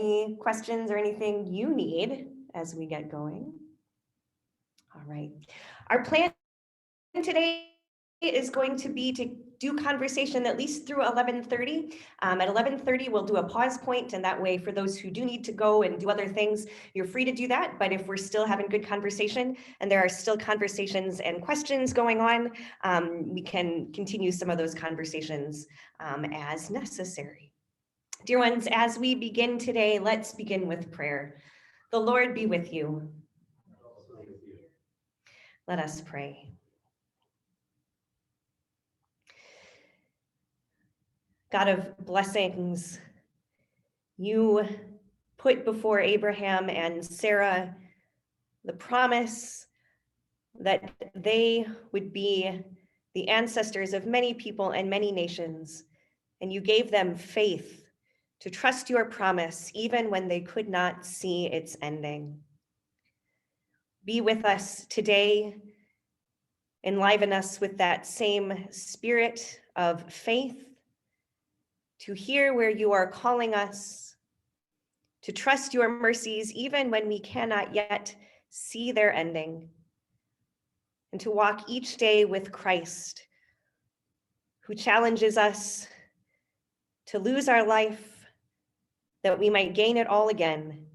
any questions or anything you need as we get going? All right. Our plan today is going to be to do conversation at least through 11:30. At 11:30, we'll do a pause point, and that way for those who do need to go and do other things, you're free to do that. But if we're still having good conversation and there are still conversations and questions going on, we can continue some of those conversations as necessary. Dear ones, as we begin today, let's begin with prayer. The Lord be with you. Let us pray. God of blessings, you put before Abraham and Sarah the promise that they would be the ancestors of many people and many nations, and you gave them faith to trust your promise even when they could not see its ending. Be with us today. Enliven us with that same spirit of faith to hear where you are calling us, to trust your mercies even when we cannot yet see their ending, and to walk each day with Christ, who challenges us to lose our life that we might gain it all again,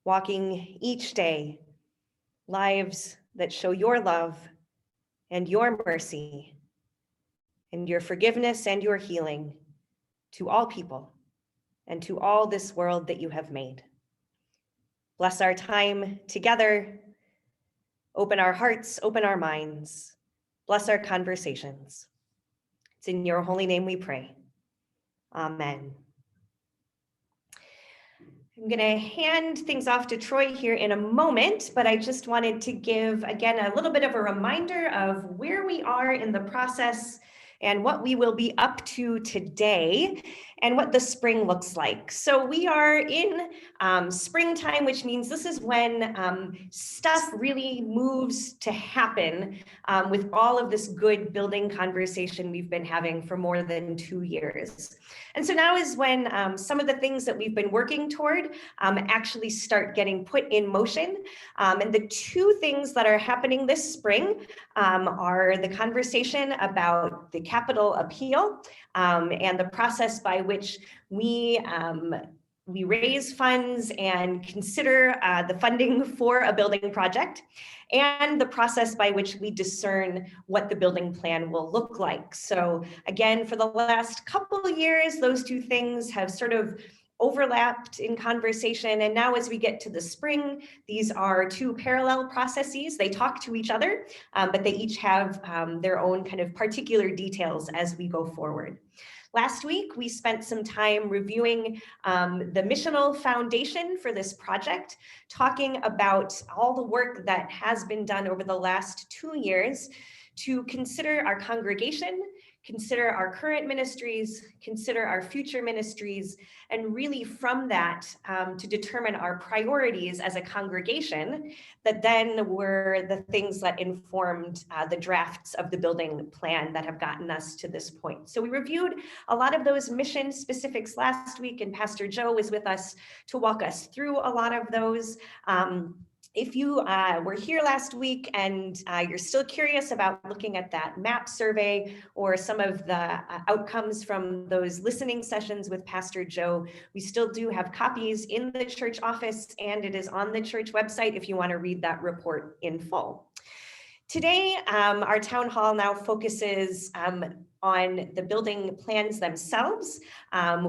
walking each day lives that show your love and your mercy and your forgiveness and your healing to all people and to all this world that you have made. Bless our time together. Open our hearts, open our minds. Bless our conversations. It's in your holy name we pray. Amen. I'm going to hand things off to Troy here in a moment, but I just wanted to give, again, a little bit of a reminder of where we are in the process and what we will be up to today and what the spring looks like. So we are in springtime, which means this is when stuff really moves to happen with all of this good building conversation we've been having for more than 2 years. And so now is when some of the things that we've been working toward actually start getting put in motion. And the two things that are happening this spring are the conversation about the capital appeal and the process by which we raise funds and consider the funding for a building project, and the process by which we discern what the building plan will look like. So again, for the last couple of years, those two things have sort of overlapped in conversation. And now as we get to the spring, these are two parallel processes. They talk to each other, but they each have their own kind of particular details as we go forward. Last week, we spent some time reviewing the missional foundation for this project, talking about all the work that has been done over the last 2 years to consider our congregation, consider our current ministries, consider our future ministries, and really from that to determine our priorities as a congregation that then were the things that informed the drafts of the building plan that have gotten us to this point. So we reviewed a lot of those mission specifics last week, and Pastor Joe was with us to walk us through a lot of those. If you were here last week and you're still curious about looking at that map survey or some of the outcomes from those listening sessions with Pastor Joe, we still do have copies in the church office, and it is on the church website if you want to read that report in full. Today, our town hall now focuses on the building plans themselves.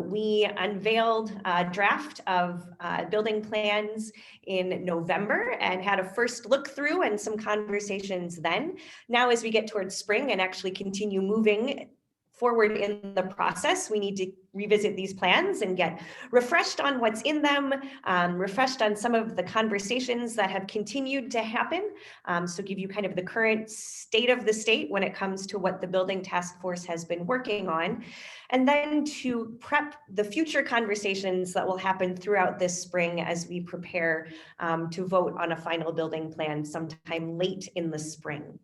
We unveiled a draft of building plans in November and had a first look through and some conversations then. Now, as we get towards spring and actually continue moving forward in the process, we need to revisit these plans and get refreshed on what's in them, refreshed on some of the conversations that have continued to happen. So give you kind of the current state of the state when it comes to what the building task force has been working on. And then to prep the future conversations that will happen throughout this spring as we prepare to vote on a final building plan sometime late in the spring.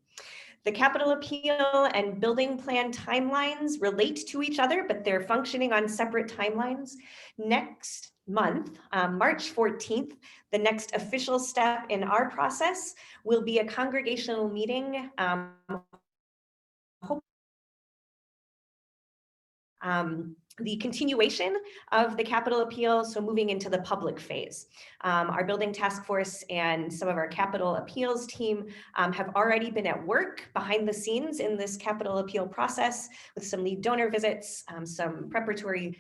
The capital appeal and building plan timelines relate to each other, but they're functioning on separate timelines. Next month, March 14th, the next official step in our process will be a congregational meeting. The continuation of the capital appeal, so moving into the public phase. Our building task force and some of our capital appeals team have already been at work behind the scenes in this capital appeal process with some lead donor visits, some preparatory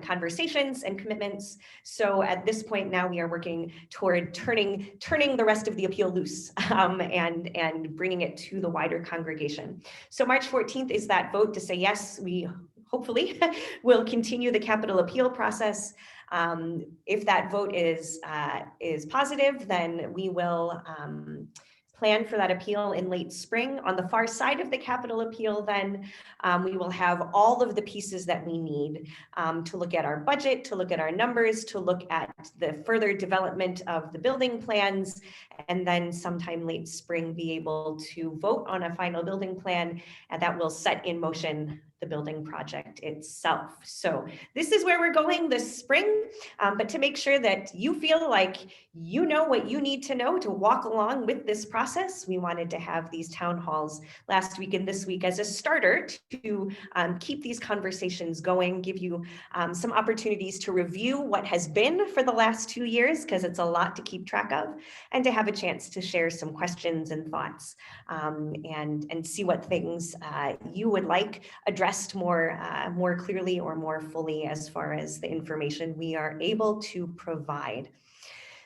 conversations and commitments. So at this point now we are working toward turning the rest of the appeal loose and bringing it to the wider congregation. So March 14th is that vote to say, yes, we hopefully will continue the capital appeal process. If that vote is positive, then we will plan for that appeal in late spring. On the far side of the capital appeal, then we will have all of the pieces that we need to look at our budget, to look at our numbers, to look at the further development of the building plans, and then sometime late spring be able to vote on a final building plan, and that will set in motion the building project itself. So this is where we're going this spring, but to make sure that you feel like you know what you need to know to walk along with this process, we wanted to have these town halls last week and this week as a starter to keep these conversations going, give you some opportunities to review what has been for the last 2 years, because it's a lot to keep track of, and to have a chance to share some questions and thoughts and see what things you would like addressed more clearly or more fully as far as the information we are able to provide.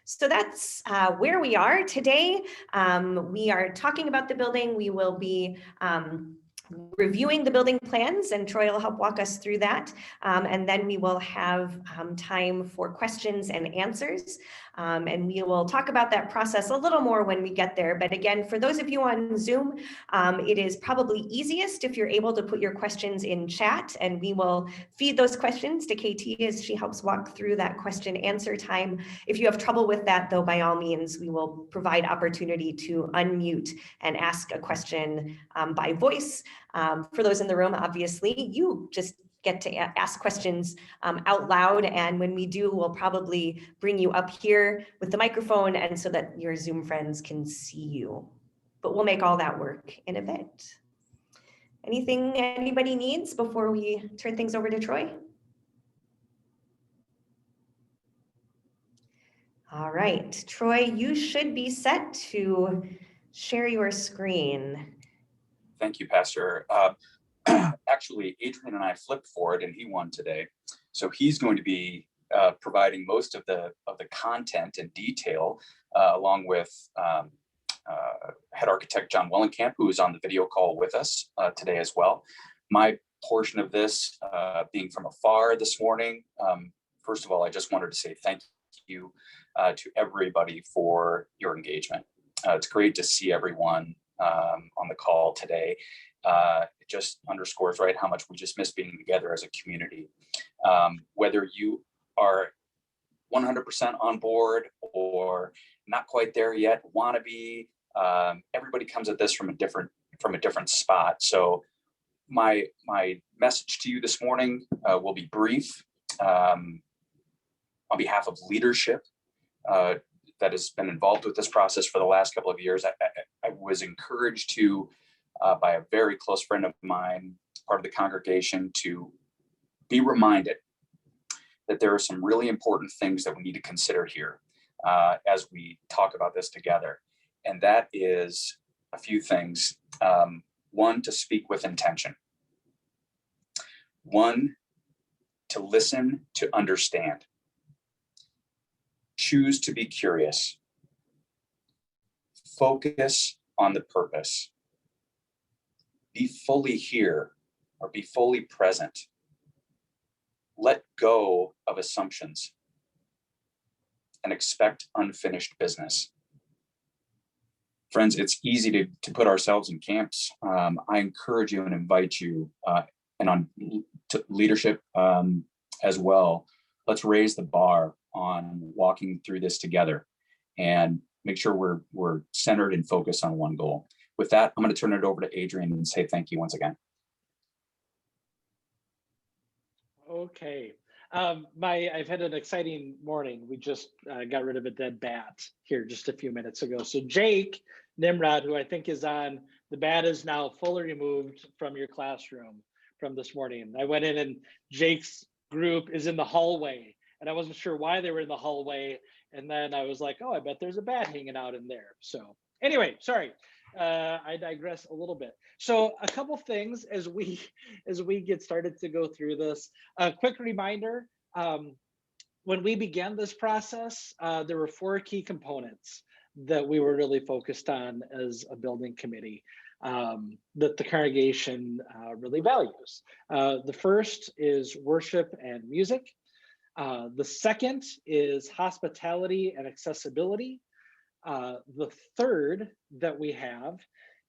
So that's where we are today. We are talking about the building. We will be reviewing the building plans, and Troy will help walk us through that. And then we will have time for questions and answers. And we will talk about that process a little more when we get there. But again, for those of you on Zoom, it is probably easiest if you're able to put your questions in chat, and we will feed those questions to KT as she helps walk through that question answer time. If you have trouble with that, though, by all means, we will provide opportunity to unmute and ask a question by voice. For those in the room, obviously, you just get to ask questions out loud. And when we do, we'll probably bring you up here with the microphone and so that your Zoom friends can see you. But we'll make all that work in a bit. Anything anybody needs before we turn things over to Troy? All right, Troy, you should be set to share your screen. Thank you, Pastor. Actually, Adrian and I flipped for it, and he won today. So he's going to be providing most of the content and detail, along with head architect John Wellenkamp, who is on the video call with us today as well. My portion of this, being from afar this morning, first of all, I just wanted to say thank you to everybody for your engagement. It's great to see everyone on the call today. It just underscores, right, how much we just miss being together as a community. Whether you are 100% on board or not quite there yet, want to be, everybody comes at this from a different spot. So my message to you this morning will be brief. On behalf of leadership that has been involved with this process for the last couple of years, I was encouraged to, by a very close friend of mine, part of the congregation, to be reminded that there are some really important things that we need to consider here as we talk about this together. And that is a few things. One, to speak with intention. One, to listen, to understand. Choose to be curious. Focus on the purpose. Be fully here, or be fully present. Let go of assumptions and expect unfinished business. Friends, it's easy to put ourselves in camps. I encourage you and invite you, and on to leadership as well. Let's raise the bar on walking through this together and make sure we're centered and focused on one goal. With that, I'm going to turn it over to Adrian and say thank you once again. Okay. I've had an exciting morning. We just got rid of a dead bat here just a few minutes ago. So Jake Nimrod, who I think is on, the bat is now fully removed from your classroom from this morning. I went in and Jake's group is in the hallway and I wasn't sure why they were in the hallway. And then I was like, oh, I bet there's a bat hanging out in there. So anyway, sorry. I digress a little bit. So a couple things as we get started to go through this. A quick reminder, when we began this process, there were 4 key components that we were really focused on as a building committee that the congregation really values. The first is worship and music. The second is hospitality and accessibility. The third that we have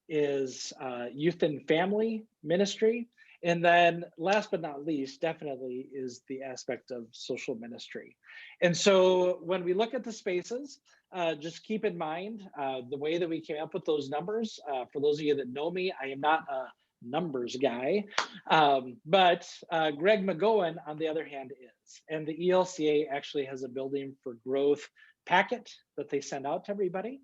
is youth and family ministry. And then last but not least, definitely is the aspect of social ministry. And so when we look at the spaces, just keep in mind the way that we came up with those numbers. For those of you that know me, I am not a numbers guy, but Greg McGowan, on the other hand, is. And the ELCA actually has a building for growth packet that they send out to everybody.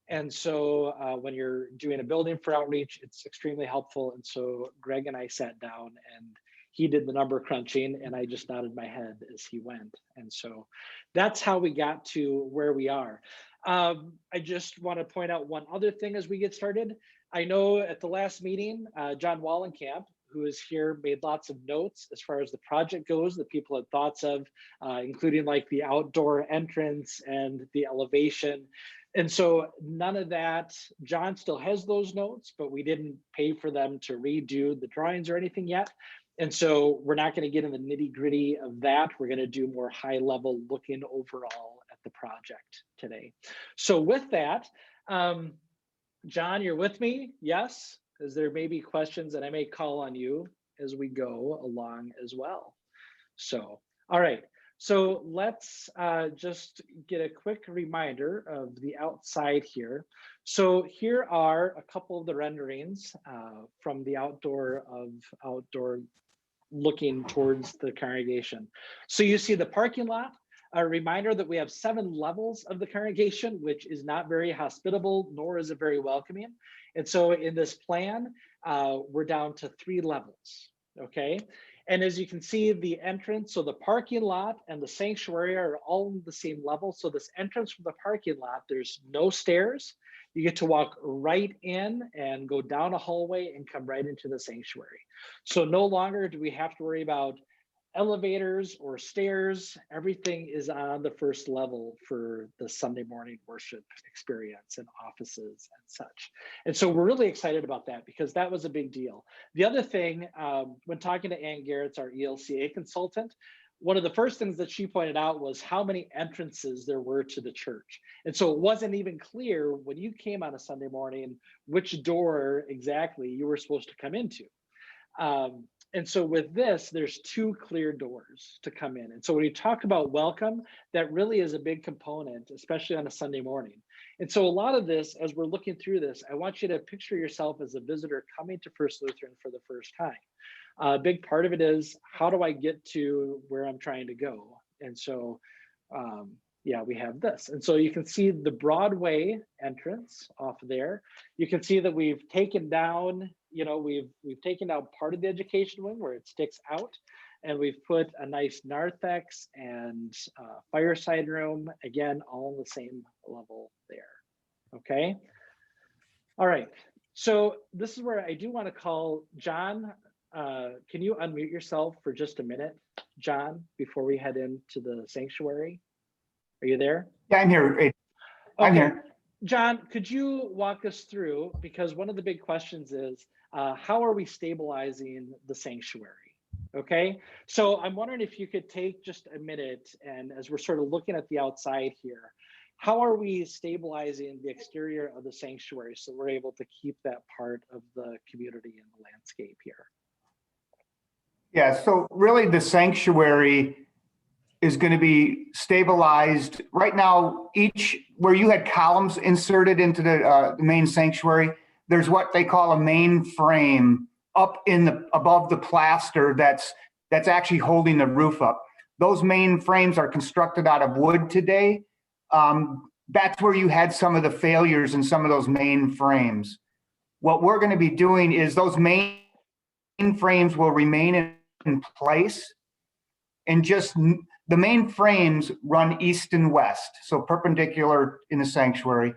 And so when you're doing a building for outreach, it's extremely helpful. And so Greg and I sat down and he did the number crunching and I just nodded my head as he went. And so that's how we got to where we are. I just want to point out one other thing as we get started. I know at the last meeting, John Wallenkamp, who is here, made lots of notes as far as the project goes that people had thoughts of, including like the outdoor entrance and the elevation. And so none of that, John still has those notes, but we didn't pay for them to redo the drawings or anything yet. And so we're not going to get in the nitty gritty of that. We're going to do more high level looking overall at the project today. So with that, John, you're with me? Yes? Because there may be questions that I may call on you as we go along as well. So, all right. So let's just get a quick reminder of the outside here. So here are a couple of the renderings from the outdoor looking towards the congregation. So you see the parking lot. A reminder that we have 7 levels of the congregation, which is not very hospitable, nor is it very welcoming. And so in this plan, we're down to 3 levels, okay? And as you can see, the entrance, so the parking lot and the sanctuary are all on the same level. So this entrance from the parking lot, there's no stairs. You get to walk right in and go down a hallway and come right into the sanctuary. So no longer do we have to worry about elevators or stairs. Everything is on the first level for the Sunday morning worship experience and offices and such. And so we're really excited about that because that was a big deal. The other thing, when talking to Ann Garrett's, our ELCA consultant, one of the first things that she pointed out was how many entrances there were to the church. And so it wasn't even clear when you came on a Sunday morning, which door exactly you were supposed to come into. And so with this, there's 2 clear doors to come in. And so when you talk about welcome, that really is a big component, especially on a Sunday morning. And so a lot of this, as we're looking through this, I want you to picture yourself as a visitor coming to First Lutheran for the first time. A big part of it is, how do I get to where I'm trying to go? And so, yeah, we have this. And so you can see the Broadway entrance off there. You can see that we've taken down, we've taken down part of the education wing where it sticks out, and we've put a nice narthex and fireside room, again, all on the same level there, okay? All right, so this is where I do want to call John. Can you unmute yourself for just a minute, John, before we head into the sanctuary? Are you there? Yeah, I'm here. I'm here. John, could you walk us through, because one of the big questions is, how are we stabilizing the sanctuary? Okay, so I'm wondering if you could take just a minute, and as we're sort of looking at the outside here, how are we stabilizing the exterior of the sanctuary so we're able to keep that part of the community and the landscape here? Yeah, so really the sanctuary is going to be stabilized. Right now, where you had columns inserted into the main sanctuary, there's what they call a main frame up above the plaster that's actually holding the roof up. those main frames are constructed out of wood today. That's where you had some of the failures in some of those main frames. What we're going to be doing is those main frames will remain in place, and just the main frames run east and west, so perpendicular in the sanctuary.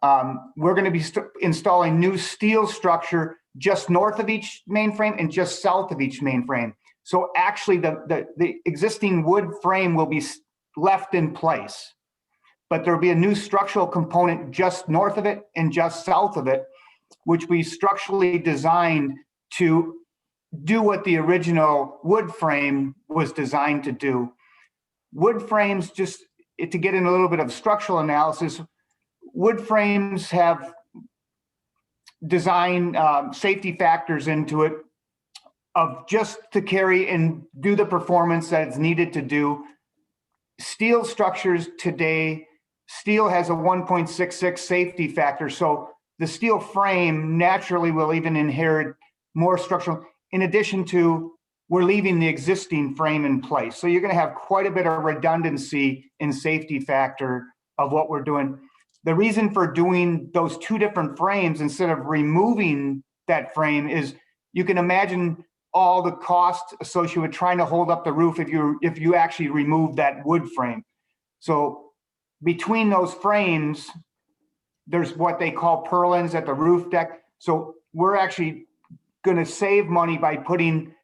We're going to be installing new steel structure just north of each main frame and just south of each main frame. So actually the existing wood frame will be left in place, but there'll be a new structural component just north of it and just south of it, which we structurally designed to do what the original wood frame was designed to do. Wood frames, just to get in a little bit of structural analysis, wood frames have design safety factors into it of just to carry and do the performance that it's needed to do. Steel structures today, steel has a 1.66 safety factor. So the steel frame naturally will even inherit more structural, in addition to we're leaving the existing frame in place. So you're going to have quite a bit of redundancy in safety factor of what we're doing. The reason for doing those two different frames instead of removing that frame is you can imagine all the costs associated with trying to hold up the roof if you actually remove that wood frame. So between those frames, there's what they call purlins at the roof deck. So we're actually going to save money by putting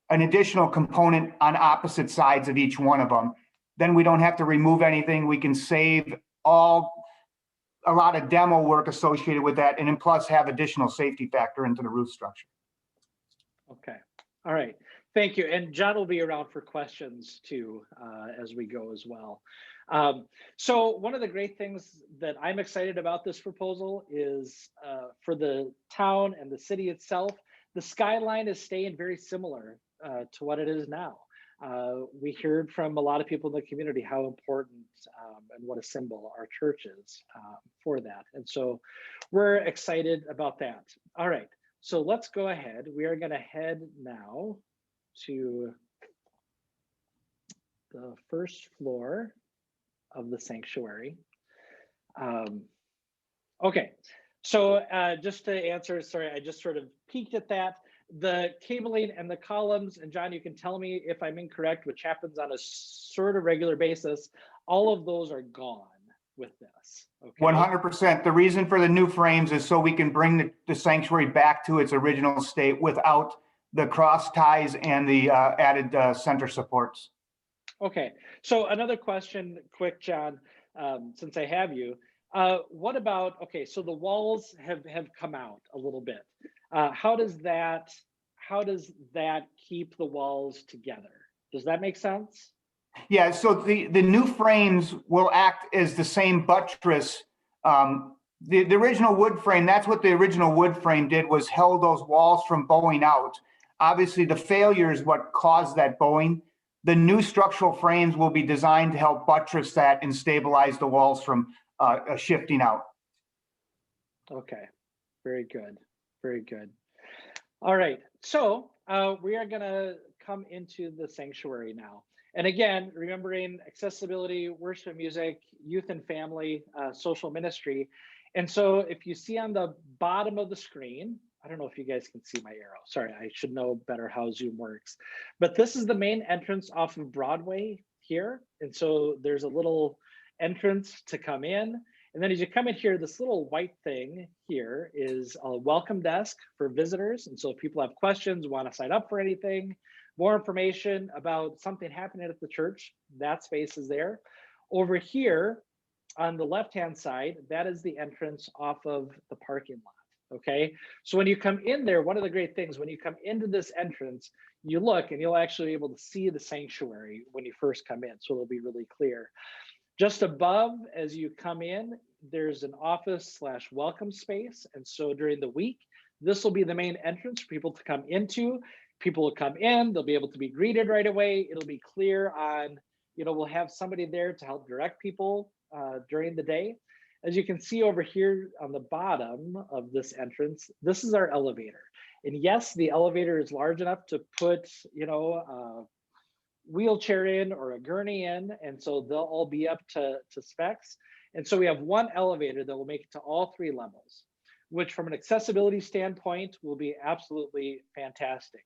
an additional component on opposite sides of each one of them. Then we don't have to remove anything. We can save a lot of demo work associated with that, and then plus have additional safety factor into the roof structure. Okay. All right. Thank you. And John will be around for questions too as we go as well. So one of the great things that I'm excited about this proposal is for the town and the city itself, the skyline is staying very similar to what it is now. We heard from a lot of people in the community how important and what a symbol our church is for that. And so we're excited about that. All right. So let's go ahead. We are going to head now to the first floor of the sanctuary. Okay, so just to answer, sorry, I just sort of peeked at that. The cabling and the columns, and John, you can tell me if I'm incorrect, which happens on a sort of regular basis, all of those are gone with this. Okay. 100%. The reason for the new frames is so we can bring the sanctuary back to its original state without the cross ties and the added center supports. Okay, so another question, quick, John, since I have you. What about, okay, so the walls have come out a little bit. How does that keep the walls together? Does that make sense? Yeah, so the new frames will act as the same buttress. The original wood frame, that's what the original wood frame did, was held those walls from bowing out. Obviously, the failure is what caused that bowing. The new structural frames will be designed to help buttress that and stabilize the walls from shifting out. Okay, very good, very good. All right, so we are gonna come into the sanctuary now. And again, remembering accessibility, worship and music, youth and family, social ministry. And so if you see on the bottom of the screen, I don't know if you guys can see my arrow. Sorry, I should know better how Zoom works. But this is the main entrance off of Broadway here. And so there's a little entrance to come in. And then as you come in here, this little white thing here is a welcome desk for visitors. And so if people have questions, want to sign up for anything, more information about something happening at the church, that space is there. Over here on the left-hand side, that is the entrance off of the parking lot, okay? So when you come in there, one of the great things, when you come into this entrance, you look and you'll actually be able to see the sanctuary when you first come in, so it'll be really clear. Just above, as you come in, there's an office / welcome space. And so during the week, this will be the main entrance for people to come into. People will come in, they'll be able to be greeted right away. It'll be clear on, we'll have somebody there to help direct people during the day. As you can see over here on the bottom of this entrance, this is our elevator. And yes, the elevator is large enough to put, wheelchair in or a gurney in, and so they'll all be up to specs. And so we have one elevator that will make it to all 3 levels, which from an accessibility standpoint will be absolutely fantastic.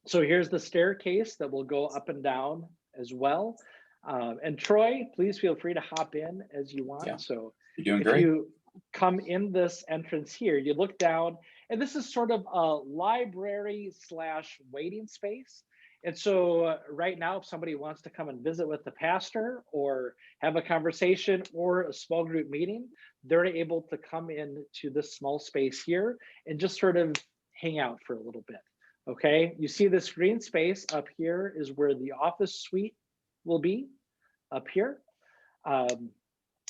So here's the staircase that will go up and down as well. And Troy, please feel free to hop in as you want. Yeah, so you're doing if great. you come in this entrance here, you look down, and this is sort of a library / waiting space. And so right now, if somebody wants to come and visit with the pastor or have a conversation or a small group meeting, they're able to come in to this small space here and just sort of hang out for a little bit. Okay, you see this green space up here is where the office suite will be up here.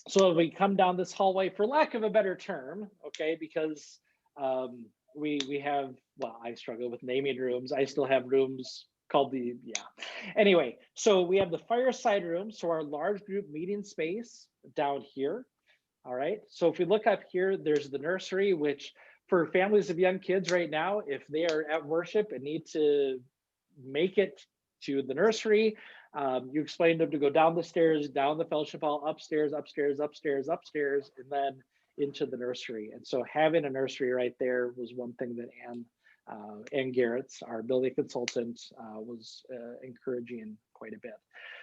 So we come down this hallway, for lack of a better term, okay, because we have, well, I struggle with naming rooms. I still have rooms called anyway, so we have the fireside room, so our large group meeting space down here. All right, so if we look up here, there's the nursery, which for families of young kids right now, if they are at worship and need to make it to the nursery, you explained them to go down the stairs, down the fellowship hall, upstairs, upstairs, upstairs, upstairs, and then into the nursery. And so having a nursery right there was one thing that Ann Garrett's, our building consultant, was encouraging quite a bit.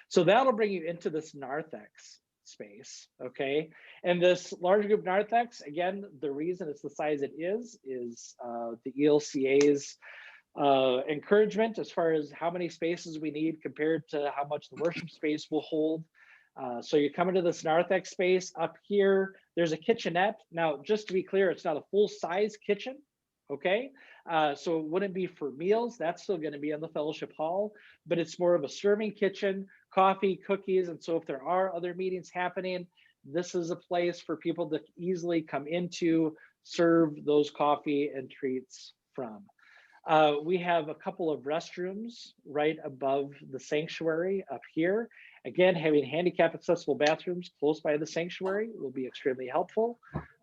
So that'll bring you into this narthex space, okay? And this large group narthex, again, the reason it's the size it is the ELCA's encouragement as far as how many spaces we need compared to how much the worship space will hold. So you come into this narthex space. Up here, there's a kitchenette. Now, just to be clear, it's not a full-size kitchen, okay? So it wouldn't be for meals. That's still going to be in the fellowship hall, but it's more of a serving kitchen, coffee, cookies. And so if there are other meetings happening, this is a place for people to easily come into, serve those coffee and treats from. We have a couple of restrooms right above the sanctuary up here. Again, having handicap accessible bathrooms close by the sanctuary will be extremely helpful.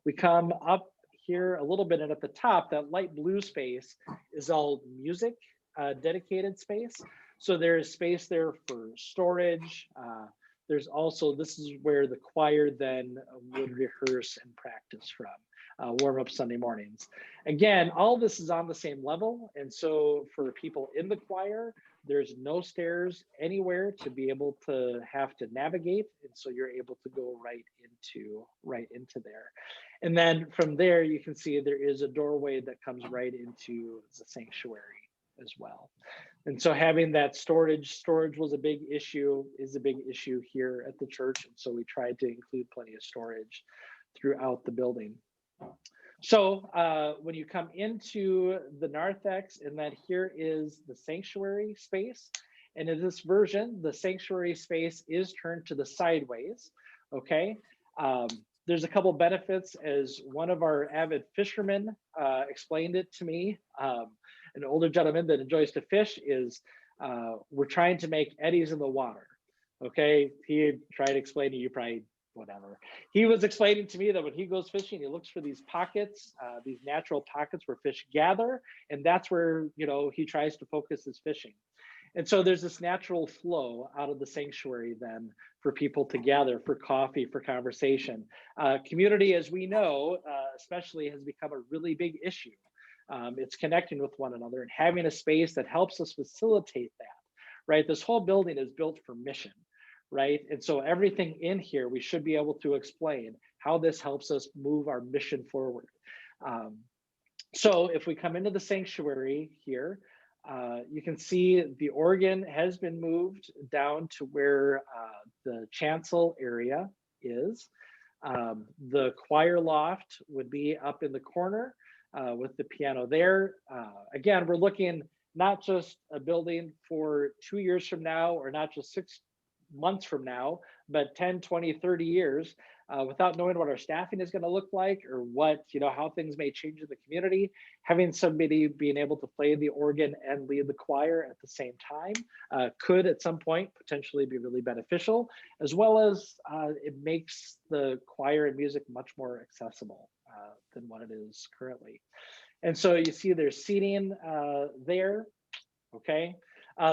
We come up here a little bit, and at the top, that light blue space is all music dedicated space. So there's space there for storage. There's also, this is where the choir then would rehearse and practice from, warm up Sunday mornings. Again, all this is on the same level. And so for people in the choir, there's no stairs anywhere to be able to have to navigate. And so you're able to go right into there. And then from there, you can see there is a doorway that comes right into the sanctuary as well. And so having that storage was a big issue, is a big issue here at the church. And so we tried to include plenty of storage throughout the building. So when you come into the narthex, and then here is the sanctuary space. And in this version, the sanctuary space is turned to the sideways, okay? There's a couple benefits, as one of our avid fishermen explained it to me. An older gentleman that enjoys to fish is, we're trying to make eddies in the water, okay? He tried to explain to you, probably whatever. He was explaining to me that when he goes fishing, he looks for these pockets, these natural pockets where fish gather, and that's where, you know, he tries to focus his fishing. And so there's this natural flow out of the sanctuary then for people to gather for coffee, for conversation. Community, as we know, especially has become a really big issue. It's connecting with one another and having a space that helps us facilitate that, right? This whole building is built for mission, right? And so everything in here, we should be able to explain how this helps us move our mission forward. So if we come into the sanctuary here, you can see the organ has been moved down to where the chancel area is. The choir loft would be up in the corner with the piano there. Again, we're looking not just a building for 2 years from now, or not just 6 months from now, but 10, 20, 30 years, without knowing what our staffing is going to look like, or what, you know, how things may change in the community. Having somebody being able to play the organ and lead the choir at the same time could at some point potentially be really beneficial, as well as it makes the choir and music much more accessible than what it is currently. And so you see there's seating there, okay?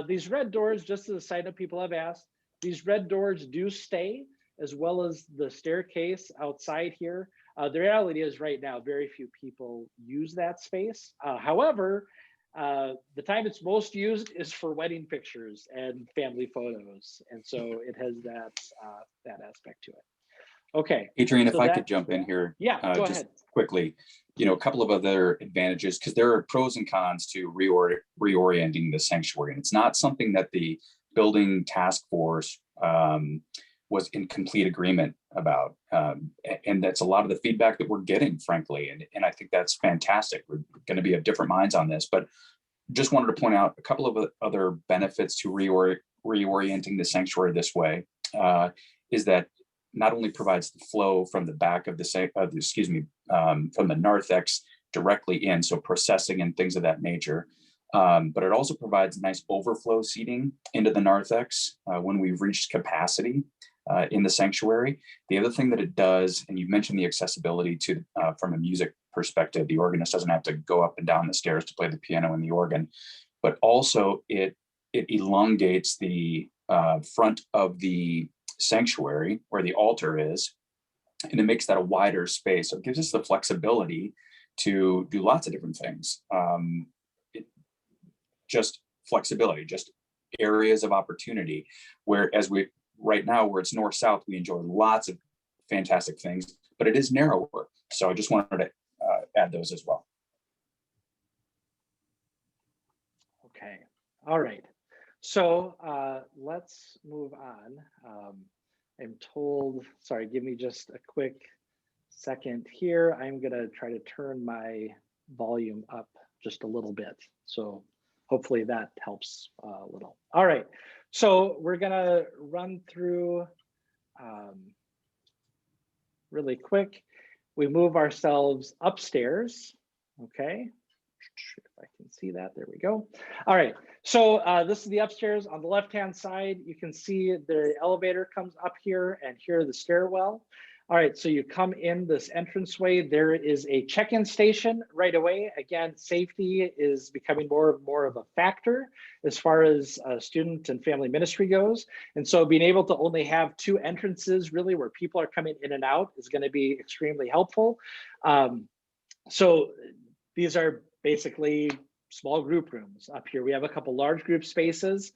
These red doors, just as a side note, people have asked, these red doors do stay, as well as the staircase outside here. The reality is right now, very few people use that space. However, the time it's most used is for wedding pictures and family photos. And so it has that aspect to it. Okay. Adrian, if so I could jump in here, Yeah, go just ahead. quickly, a couple of other advantages, because there are pros and cons to reorienting the sanctuary. And it's not something that the building task force was in complete agreement about. And that's a lot of the feedback that we're getting, frankly. And I think that's fantastic. We're going to be of different minds on this, but just wanted to point out a couple of other benefits to reorienting the sanctuary this way, is that not only provides the flow from the back of from the narthex directly in, so processing and things of that nature, but it also provides nice overflow seating into the narthex when we've reached capacity in the sanctuary. The other thing that it does, and you mentioned the accessibility to from a music perspective, the organist doesn't have to go up and down the stairs to play the piano and the organ, but also it elongates the front of the sanctuary where the altar is, and it makes that a wider space. So it gives us the flexibility to do lots of different things. Just flexibility, just areas of opportunity, whereas right now where it's north-south, we enjoy lots of fantastic things, but it is narrower. So I just wanted to add those as well. Okay, all right. So let's move on. I'm told, sorry, give me just a quick second here. I'm gonna try to turn my volume up just a little bit. So hopefully that helps a little. All right, so we're gonna run through really quick. We move ourselves upstairs, okay? If I can see that, there we go. All right, so this is the upstairs. On the left-hand side, you can see the elevator comes up here, and here the stairwell. All right, so you come in this entranceway. There is a check-in station right away. Again, safety is becoming more and more of a factor as far as student and family ministry goes. And so being able to only have 2 entrances really where people are coming in and out is going to be extremely helpful. So these are basically small group rooms. Up here, we have a couple large group spaces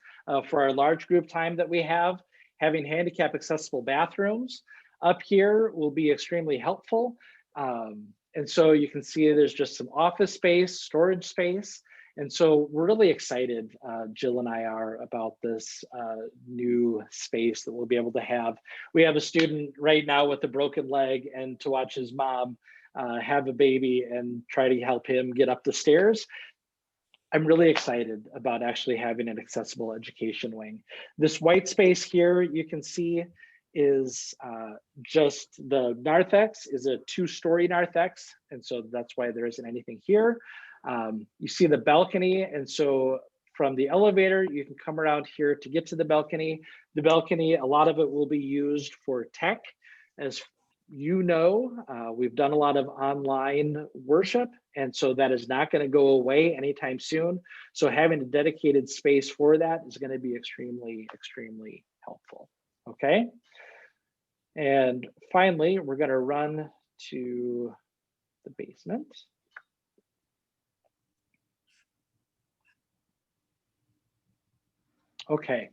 for our large group time that we have. Having handicap accessible bathrooms up here will be extremely helpful. And so you can see there's just some office space, storage space. And so we're really excited, Jill and I are, about this new space that we'll be able to have. We have a student right now with a broken leg, and to watch his mom have a baby and try to help him get up the stairs. I'm really excited about actually having an accessible education wing. This white space here, you can see, is just the narthex is a 2-story narthex. And so that's why there isn't anything here. You see the balcony. And so from the elevator, you can come around here to get to the balcony. The balcony, a lot of it will be used for tech. As you know, we've done a lot of online worship, and so that is not going to go away anytime soon. So having a dedicated space for that is going to be extremely, extremely helpful. Okay. And finally, we're going to run to the basement. Okay.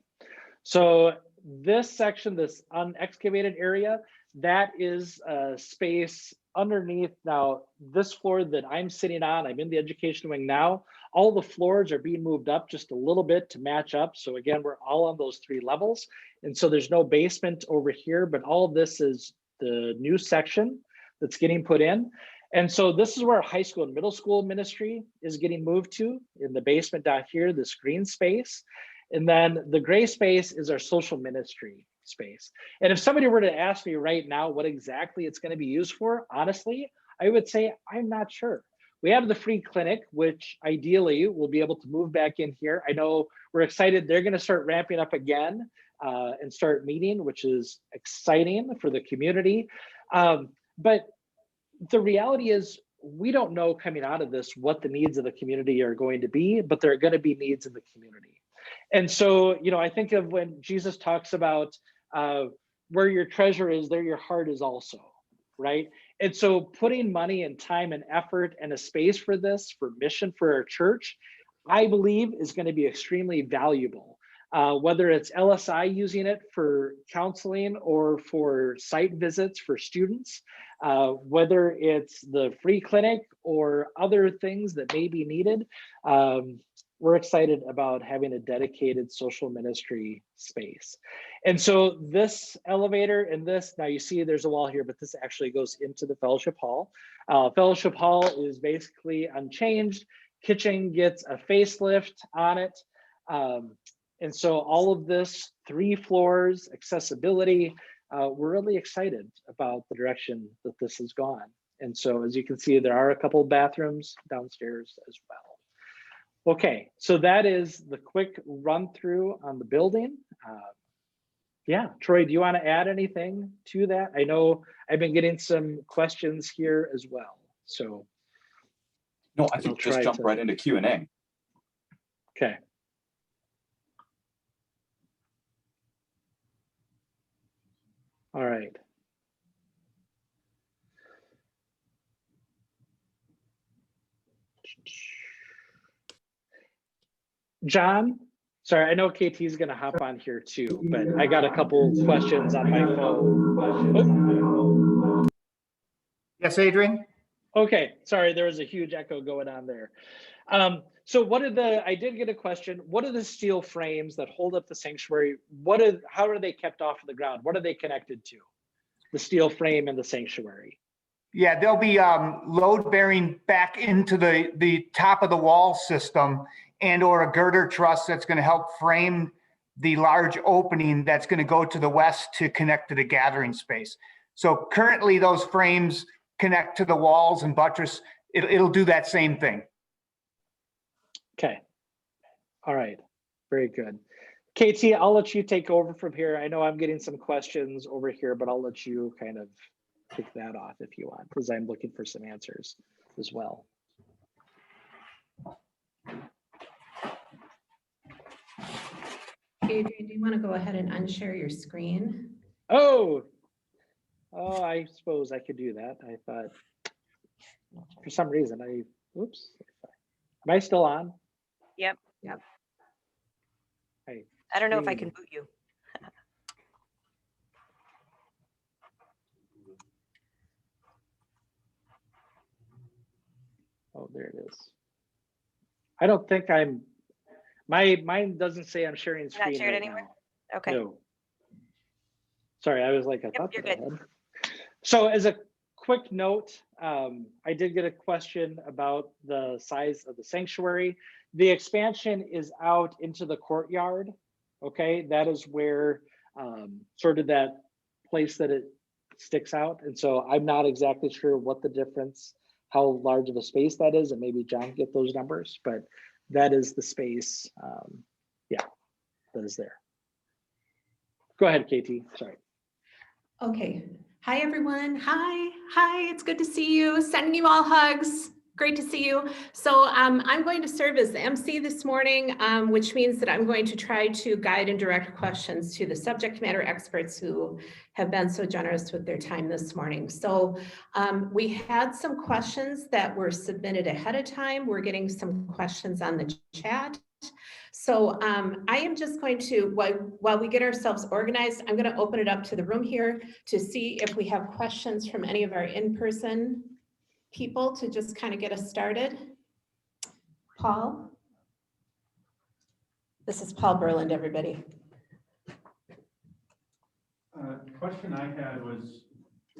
So this section, this unexcavated area, that is a space underneath. Now, this floor that I'm sitting on, I'm in the education wing now, all the floors are being moved up just a little bit to match up. So again, we're all on those 3 levels. And so there's no basement over here, but all of this is the new section that's getting put in. And so this is where high school and middle school ministry is getting moved to, in the basement down here, this green space. And then the gray space is our social ministry space. And if somebody were to ask me right now what exactly it's going to be used for, honestly, I would say I'm not sure. We have the free clinic, which ideally we'll be able to move back in here. I know we're excited. They're going to start ramping up again and start meeting, which is exciting for the community. But the reality is, we don't know coming out of this what the needs of the community are going to be, but there are going to be needs in the community. And so, I think of when Jesus talks about where your treasure is, there your heart is also, right? And so putting money and time and effort and a space for this, for mission for our church, I believe is going to be extremely valuable. Whether it's LSI using it for counseling or for site visits for students, whether it's the free clinic or other things that may be needed, we're excited about having a dedicated social ministry space. And so this elevator and this, now you see there's a wall here, but this actually goes into the fellowship hall. Fellowship hall is basically unchanged. Kitchen gets a facelift on it. And so all of this, 3 floors, accessibility, we're really excited about the direction that this has gone. And so as you can see, there are a couple of bathrooms downstairs as well. Okay, so that is the quick run through on the building. Yeah, Troy, do you want to add anything to that? I know I've been getting some questions here as well. So no, I think just jump right into Q&A. Okay. All right. John, sorry, I know KT's going to hop on here too, but I got a couple questions on my phone. Oh. Yes, Adrian? Okay, sorry, there was a huge echo going on there. So I did get a question. What are the steel frames that hold up the sanctuary? How are they kept off of the ground? What are they connected to? The steel frame and the sanctuary. Yeah, they'll be load bearing back into the top of the wall system and or a girder truss that's going to help frame the large opening that's going to go to the west to connect to the gathering space. So currently those frames connect to the walls and buttress. It'll do that same thing. Okay. All right. Very good. KT, I'll let you take over from here. I know I'm getting some questions over here, but I'll let you kind of kick that off if you want, because I'm looking for some answers as well. Adrian, do you want to go ahead and unshare your screen? Oh, I suppose I could do that. I thought for some reason oops. Am I still on? Yep. Yep. Hey, I don't know if I can boot you. Oh, there it is. I don't think mine doesn't say I'm sharing screen. Not shared right anywhere? now. Okay. No. Sorry, I was like, I thought you're that I good. had. So as a quick note, I did get a question about the size of the sanctuary. The expansion is out into the courtyard. Okay, that is where sort of that place that it sticks out. And so I'm not exactly sure what the difference, how large of a space that is, and maybe John get those numbers, but that is the space. Yeah, that is there. Go ahead, KT, sorry. Okay. Hi, everyone. Hi, it's good to see you. Sending you all hugs. Great to see you. So I'm going to serve as the MC this morning, which means that I'm going to try to guide and direct questions to the subject matter experts who have been so generous with their time this morning. So we had some questions that were submitted ahead of time. We're getting some questions on the chat. So I am just going to, while we get ourselves organized, I'm going to open it up to the room here to see if we have questions from any of our in-person people to just kind of get us started. Paul? This is Paul Berland, everybody. Question I had was,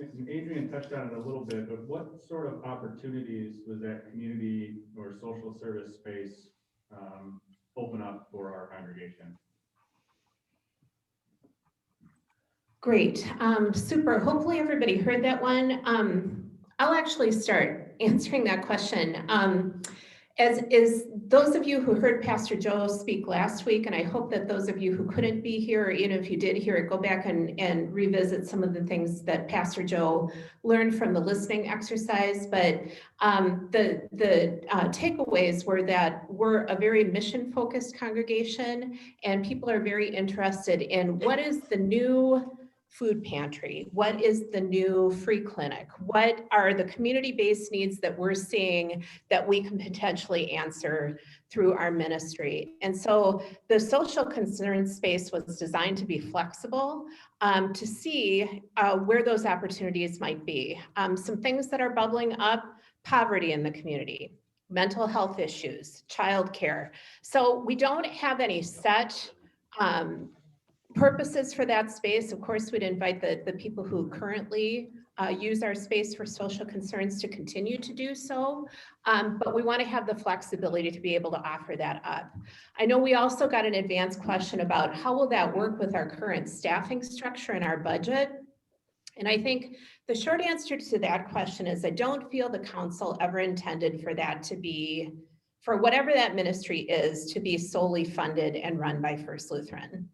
Adrian touched on it a little bit, but what sort of opportunities was that community or social service space open up for our congregation? Great, super. Hopefully everybody heard that one. I'll actually start answering that question. as is those of you who heard Pastor Joe speak last week, and I hope that those of you who couldn't be here, or even if you did hear it, go back and revisit some of the things that Pastor Joe learned from the listening exercise. But the takeaways were that we're a very mission-focused congregation, and people are very interested in what is the new food pantry? What is the new free clinic? What are the community-based needs that we're seeing that we can potentially answer through our ministry? And so the social concern space was designed to be flexible, to see where those opportunities might be. Some things that are bubbling up: poverty in the community, mental health issues, childcare. So we don't have any set purposes for that space. Of course, we'd invite the people who currently use our space for social concerns to continue to do so, but we want to have the flexibility to be able to offer that up. I know we also got an advanced question about how will that work with our current staffing structure and our budget. And I think the short answer to that question is I don't feel the council ever intended for that to be, for whatever that ministry is, to be solely funded and run by First Lutheran.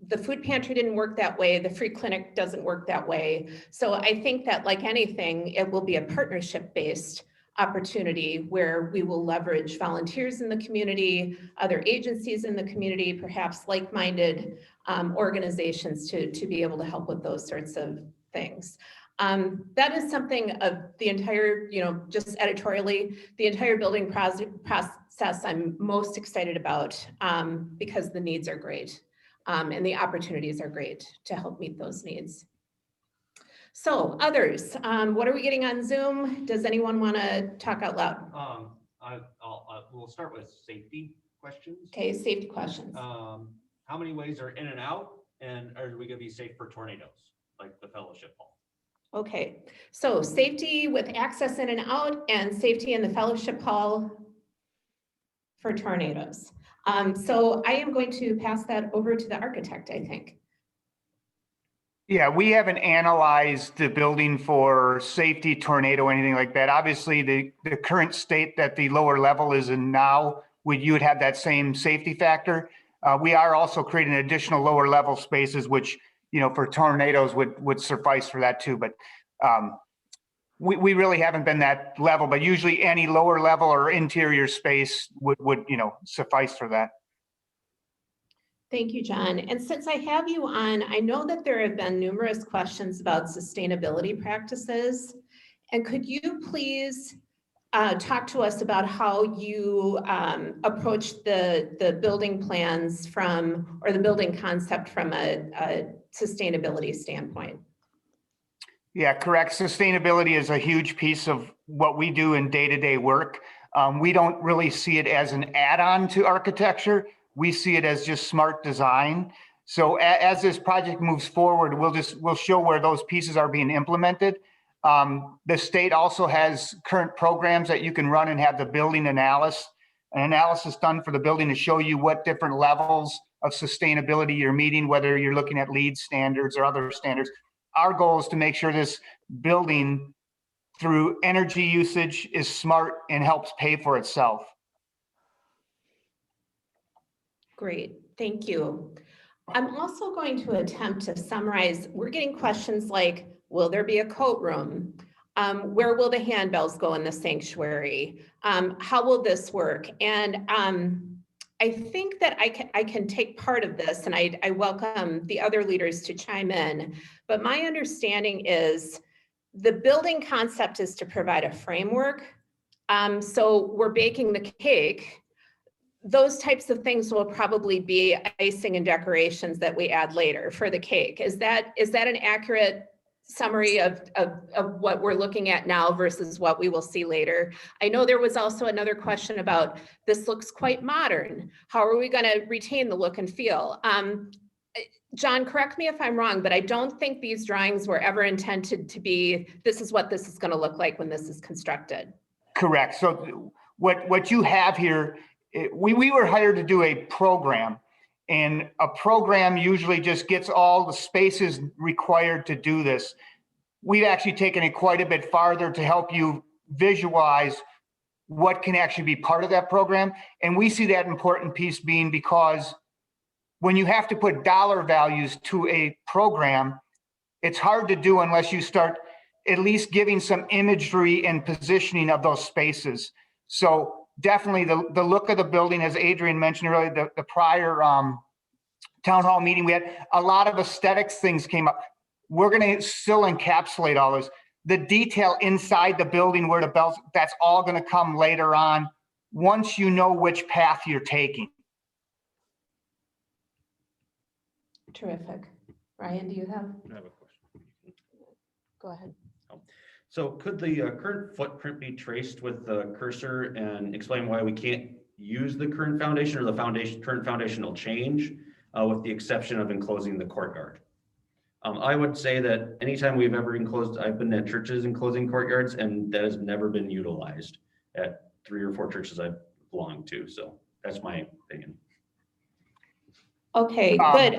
The food pantry didn't work that way. The free clinic doesn't work that way. So I think that, like anything, it will be a partnership-based opportunity where we will leverage volunteers in the community, other agencies in the community, perhaps like-minded organizations to be able to help with those sorts of things. That is something of the entire, just editorially, the entire building process I'm most excited about because the needs are great. And the opportunities are great to help meet those needs. So others, what are we getting on Zoom? Does anyone want to talk out loud? We'll start with safety questions. Okay, safety questions. How many ways are in and out, and are we going to be safe for tornadoes, like the fellowship hall? Okay, so safety with access in and out, and safety in the fellowship hall for tornadoes. So I am going to pass that over to the architect, I think. Yeah, we haven't analyzed the building for safety, tornado, anything like that. Obviously, the current state that the lower level is in now, you would have that same safety factor. We are also creating additional lower level spaces, which, for tornadoes would suffice for that too. But we really haven't been that level, but usually any lower level or interior space would suffice for that. Thank you, John. And since I have you on, I know that there have been numerous questions about sustainability practices. And could you please talk to us about how you approach the building plans or the building concept from a sustainability standpoint? Yeah, correct. Sustainability is a huge piece of what we do in day-to-day work. We don't really see it as an add-on to architecture. We see it as just smart design. So as this project moves forward, we'll show where those pieces are being implemented. The state also has current programs that you can run and have the building analysis done for the building to show you what different levels of sustainability you're meeting, whether you're looking at LEED standards or other standards. Our goal is to make sure this building, through energy usage, is smart and helps pay for itself. Great, thank you. I'm also going to attempt to summarize. We're getting questions like, will there be a coat room? Where will the handbells go in the sanctuary? How will this work? And I think that I can take part of this, and I welcome the other leaders to chime in. But my understanding is the building concept is to provide a framework. So we're baking the cake. Those types of things will probably be icing and decorations that we add later for the cake. Is that an accurate summary of what we're looking at now versus what we will see later? I know there was also another question about, this looks quite modern. How are we going to retain the look and feel? John, correct me if I'm wrong, but I don't think these drawings were ever intended to be, this is what this is going to look like when this is constructed. Correct. So what you have here, we were hired to do a program, and a program usually just gets all the spaces required to do this. We've actually taken it quite a bit farther to help you visualize what can actually be part of that program. And we see that important piece being because when you have to put dollar values to a program, it's hard to do unless you start at least giving some imagery and positioning of those spaces. So definitely the look of the building, as Adrian mentioned earlier, the prior town hall meeting, we had a lot of aesthetics things came up. We're going to still encapsulate all those. The detail inside the building where the bells, that's all going to come later on once you know which path you're taking. Terrific. Ryan, do you have? I have a question. Go ahead. So could the current footprint be traced with the cursor and explain why we can't use the current foundation, or the current foundational change with the exception of enclosing the courtyard? I would say that anytime we've ever enclosed, I've been at churches enclosing courtyards, and that has never been utilized at 3 or 4 churches I've belonged to. So that's my opinion. Okay, good.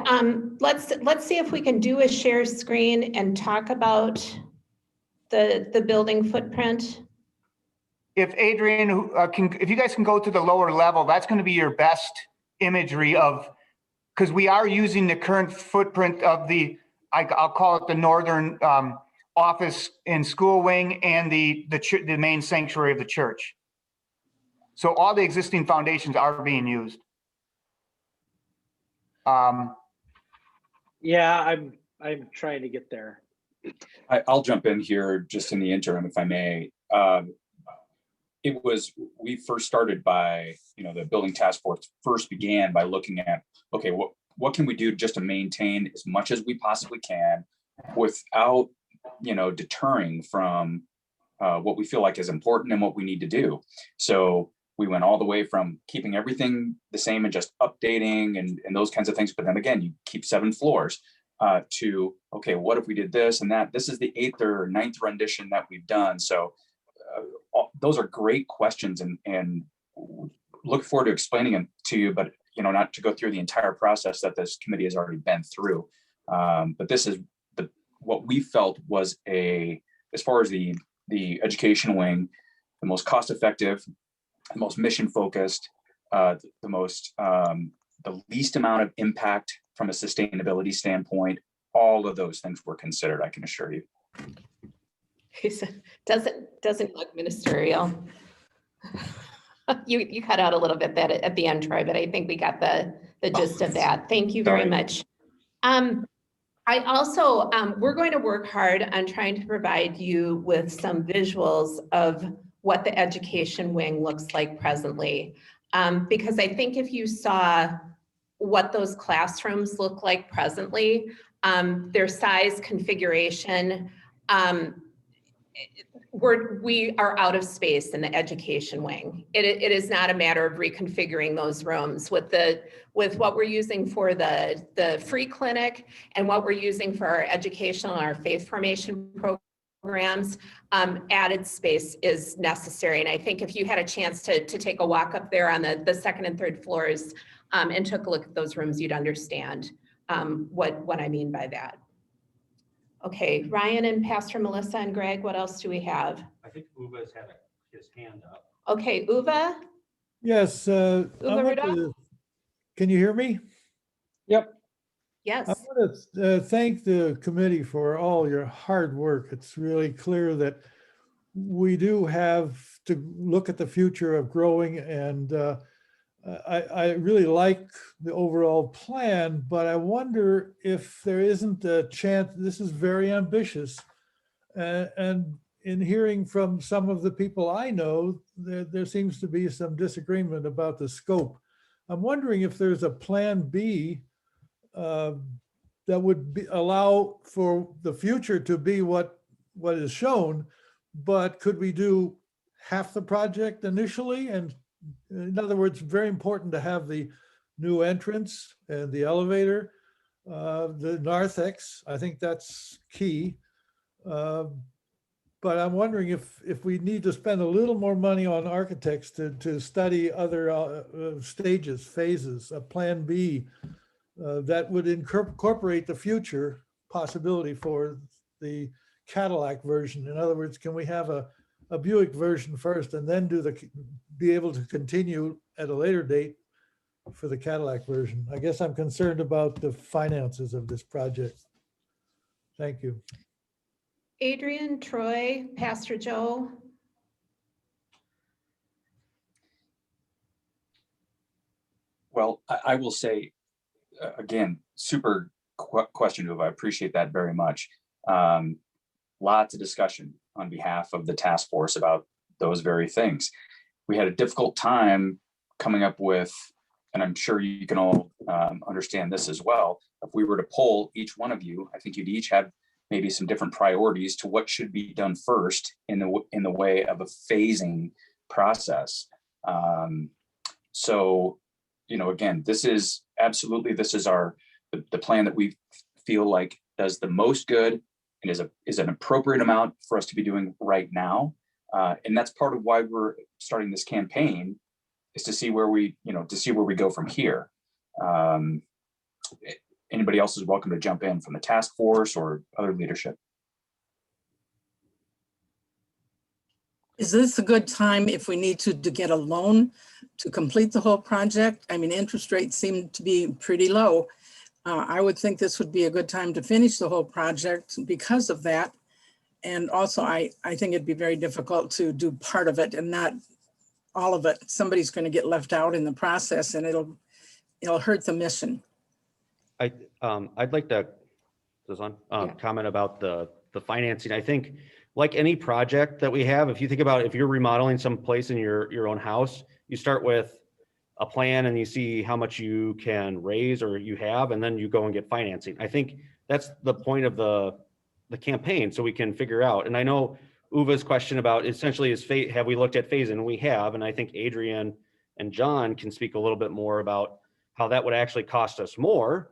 Let's see if we can do a share screen and talk about the building footprint. If Adrian if you guys can go to the lower level, that's going to be your best imagery of, because we are using the current footprint of I'll call it the northern office and school wing and the main sanctuary of the church. So all the existing foundations are being used. Yeah, I'm trying to get there. I'll jump in here just in the interim, if I may. We first started by, the building task force first began by looking at, okay, what can we do just to maintain as much as we possibly can without, deterring from what we feel like is important and what we need to do. So we went all the way from keeping everything the same and just updating and those kinds of things. But then again, you keep 7 floors to, okay, what if we did this and that? This is the 8th or 9th rendition that we've done. So those are great questions and look forward to explaining them to you, but not to go through the entire process that this committee has already been through. But this is what we felt was as far as the education wing, the most cost-effective, the most mission-focused, the least amount of impact from a sustainability standpoint. All of those things were considered, I can assure you. He said, doesn't look ministerial. You cut out a little bit that at the end, Troy, but I think we got the gist of that. Thank you very much. I also, we're going to work hard on trying to provide you with some visuals of what the education wing looks like presently. Because I think if you saw what those classrooms look like presently, their size, configuration, we are out of space in the education wing. It is not a matter of reconfiguring those rooms with what we're using for the free clinic and what we're using for our educational and our faith formation programs. Added space is necessary. And I think if you had a chance to take a walk up there on the 2nd and 3rd floors and took a look at those rooms, you'd understand what I mean by that. Okay, Ryan and Pastor Melissa and Greg, what else do we have? I think Uva's had his hand up. Okay, Uva? Yes. Uva Rudolph? Can you hear me? Yep. Yes. I want to thank the committee for all your hard work. It's really clear that we do have to look at the future of growing, and I really like the overall plan, but I wonder if there isn't a chance. This is very ambitious, and in hearing from some of the people I know, there seems to be some disagreement about the scope. I'm wondering if there's a plan B that would allow for the future to be what is shown, but could we do half the project initially? And in other words, very important to have the new entrance and the elevator, the narthex. I think that's key. But I'm wondering if we need to spend a little more money on architects to study other stages, phases, a plan B that would incorporate the future possibility for the Cadillac version. In other words, can we have a a Buick version first and then be able to continue at a later date for the Cadillac version. I guess I'm concerned about the finances of this project. Thank you. Adrian, Troy, Pastor Joe. Well, I will say, again, super question, Uwe. I appreciate that very much. Lots of discussion on behalf of the task force about those very things. We had a difficult time coming up with, and I'm sure you can all understand this as well. If we were to poll each one of you, I think you'd each have maybe some different priorities to what should be done first in the way of a phasing process. So, you know, again, this is the plan that we feel like does the most good and is an appropriate amount for us to be doing right now. And that's part of why we're starting this campaign, is to see where we go from here. Anybody else is welcome to jump in from the task force or other leadership. Is this a good time if we need to get a loan to complete the whole project? I mean, interest rates seem to be pretty low. I would think this would be a good time to finish the whole project because of that. And also, I think it'd be very difficult to do part of it and not all of it. Somebody's going to get left out in the process, and it'll hurt the mission. I'd like to comment about the financing. I think, like any project that we have, if you think about, if you're remodeling some place in your own house, you start with a plan and you see how much you can raise or you have, and then you go and get financing. I think that's the point of the campaign, so we can figure out. And I know Uwe's question about essentially have we looked at phasing? And we have, and I think Adrian and John can speak a little bit more about how that would actually cost us more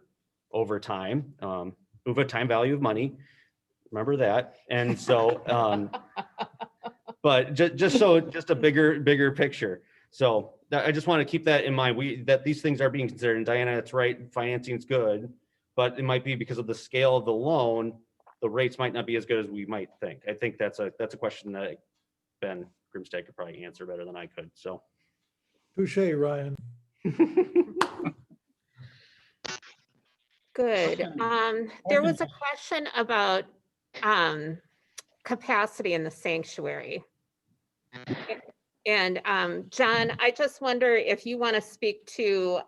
over time. Uwe, time value of money. Remember that. And so, but just a bigger picture. So I just want to keep that in mind. That these things are being considered. And Diana, that's right. Financing is good, but it might be because of the scale of the loan, the rates might not be as good as we might think. I think that's a question that Ben Grimstad could probably answer better than I could. So, Touche, Ryan. Good. There was a question about capacity in the sanctuary. And John, I just wonder if you want to speak to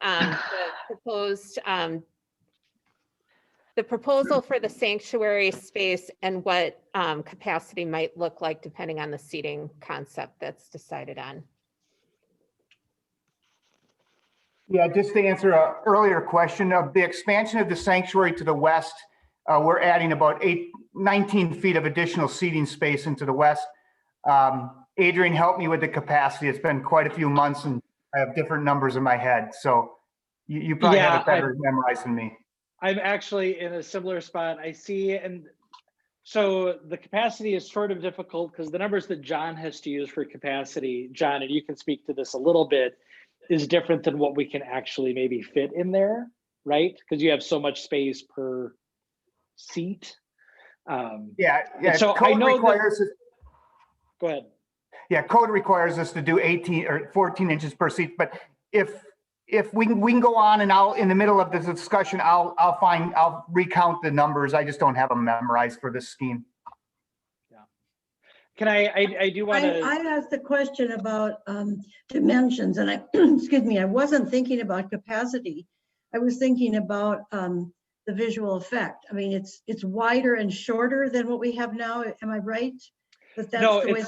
the proposal for the sanctuary space and what capacity might look like depending on the seating concept that's decided on. Yeah, just to answer an earlier question of the expansion of the sanctuary to the west, we're adding about 19 feet of additional seating space into the west. Adrian helped me with the capacity. It's been quite a few months and I have different numbers in my head. So you probably have it better memorized than me. I'm actually in a similar spot. I see, and so the capacity is sort of difficult because the numbers that John has to use for capacity, John, and you can speak to this a little bit, is different than what we can actually maybe fit in there, right? Because you have so much space per seat. Yeah. So code I know requires go ahead. Yeah, code requires us to do 18 or 14 inches per seat. But if we can go on, and in the middle of this discussion, I'll recount the numbers. I just don't have them memorized for this scheme. Yeah. Can I do want to? I asked the question about dimensions, and excuse me, I wasn't thinking about capacity. I was thinking about the visual effect. I mean, it's wider and shorter than what we have now. Am I right? That's No, the way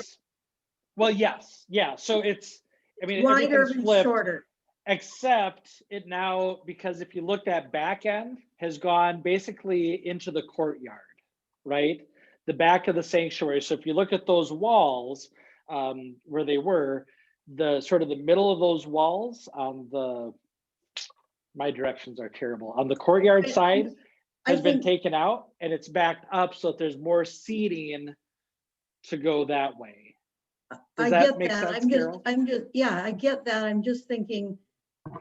well, yes, yeah. So it's, I mean, wider everything's and flipped, shorter. except it now, because if you looked at back end, has gone basically into the courtyard, right? The back of the sanctuary. So if you look at those walls where they were, the sort of the middle of those walls on my directions are terrible. On the courtyard side has been taken out and it's backed up so that there's more seating to go that way. Does that make sense, Carol? Yeah, I get that. I'm just thinking,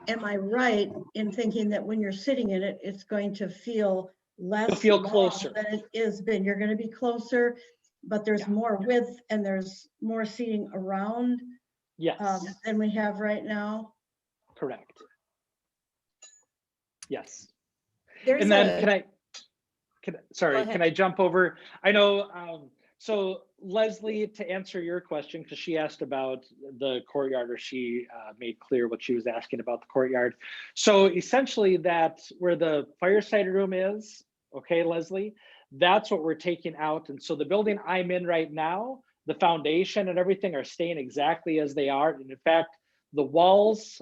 am I right in thinking that when you're sitting in it, it's going to feel less It'll feel closer than it has been? You're going to be closer. but there's more width and there's more seating around Yes, than we have right now. correct. Yes. There's And then a, sorry, ahead. can I jump over? I know, so Leslie, to answer your question, because she asked about the courtyard, or she made clear what she was asking about the courtyard. So essentially that's where the fireside room is, okay, Leslie? That's what we're taking out. And so the building I'm in right now, the foundation and everything are staying exactly as they are. And in fact, the walls,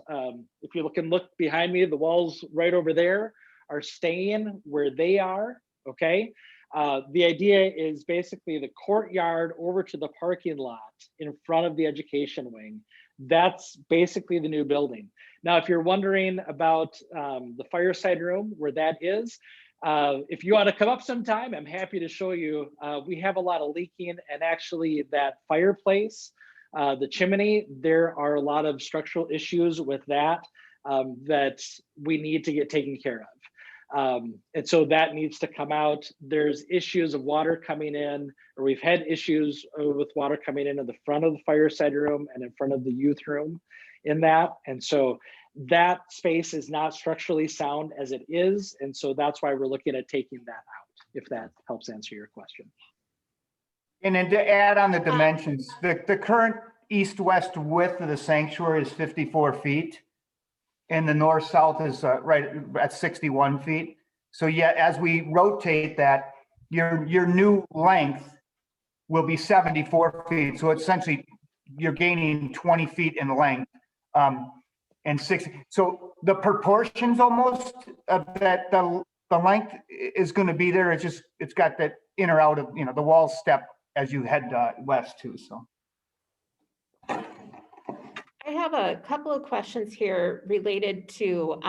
if you look behind me, the walls right over there are staying where they are, okay? The idea is basically the courtyard over to the parking lot in front of the education wing. That's basically the new building. Now, if you're wondering about the fireside room, where that is, if you want to come up sometime, I'm happy to show you. We have a lot of leaking, and actually that fireplace, the chimney, there are a lot of structural issues with that that we need to get taken care of. And so that needs to come out. There's issues of water coming in, or we've had issues with water coming in the front of the fireside room and in front of the youth room in that. And so that space is not structurally sound as it is. And so that's why we're looking at taking that out, if that helps answer your question. And then to add on the dimensions, the current east-west width of the sanctuary is 54 feet. And the north-south is right at 61 feet. So yeah, as we rotate that, your new length will be 74 feet. So essentially, you're gaining 20 feet in length. And 60. So the proportions almost of that, the length is going to be there. It's got that in or out of, the wall step as you head west too. So. I have a couple of questions here related to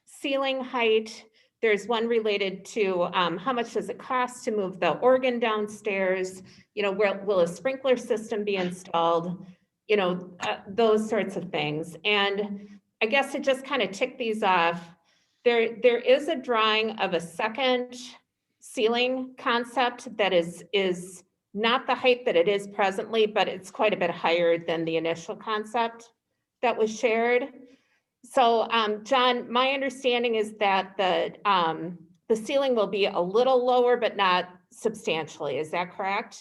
ceiling height. There's one related to how much does it cost to move the organ downstairs? Will a sprinkler system be installed? Those sorts of things. And I guess to just kind of tick these off, there is a drawing of a second ceiling concept that is not the height that it is presently, but it's quite a bit higher than the initial concept that was shared. So, John, my understanding is that the ceiling will be a little lower, but not substantially. Is that correct?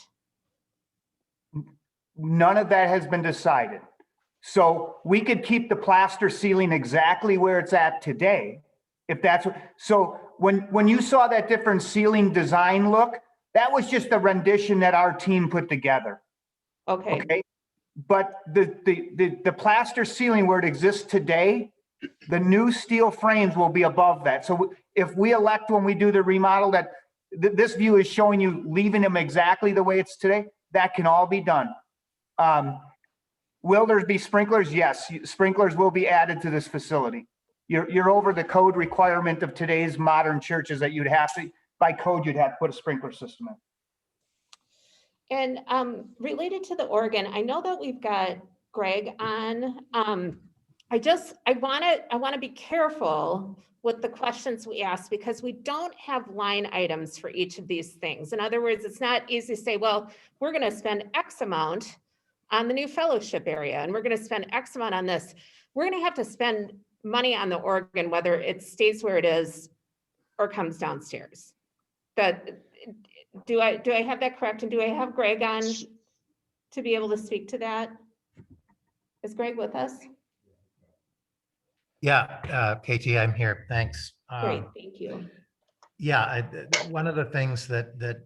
None of that has been decided. So we could keep the plaster ceiling exactly where it's at today, if that's what. So when you saw that different ceiling design look, that was just a rendition that our team put together. Okay. Okay. But the plaster ceiling where it exists today, the new steel frames will be above that. So if we elect, when we do the remodel, that this view is showing you leaving them exactly the way it's today, that can all be done. Will there be sprinklers? Yes, sprinklers will be added to this facility. You're over the code requirement of today's modern churches that you'd have to, by code, you'd have to put a sprinkler system in. And related to the organ, I know that we've got Greg on. I want to be careful with the questions we ask, because we don't have line items for each of these things. In other words, it's not easy to say, well, we're going to spend X amount on the new fellowship area, and we're going to spend X amount on this. We're going to have to spend money on the organ, whether it stays where it is or comes downstairs. Do I have that correct? And do I have Greg on to be able to speak to that? Is Greg with us? Yeah, KT, I'm here. Thanks. Great, thank you. Yeah, one of the things that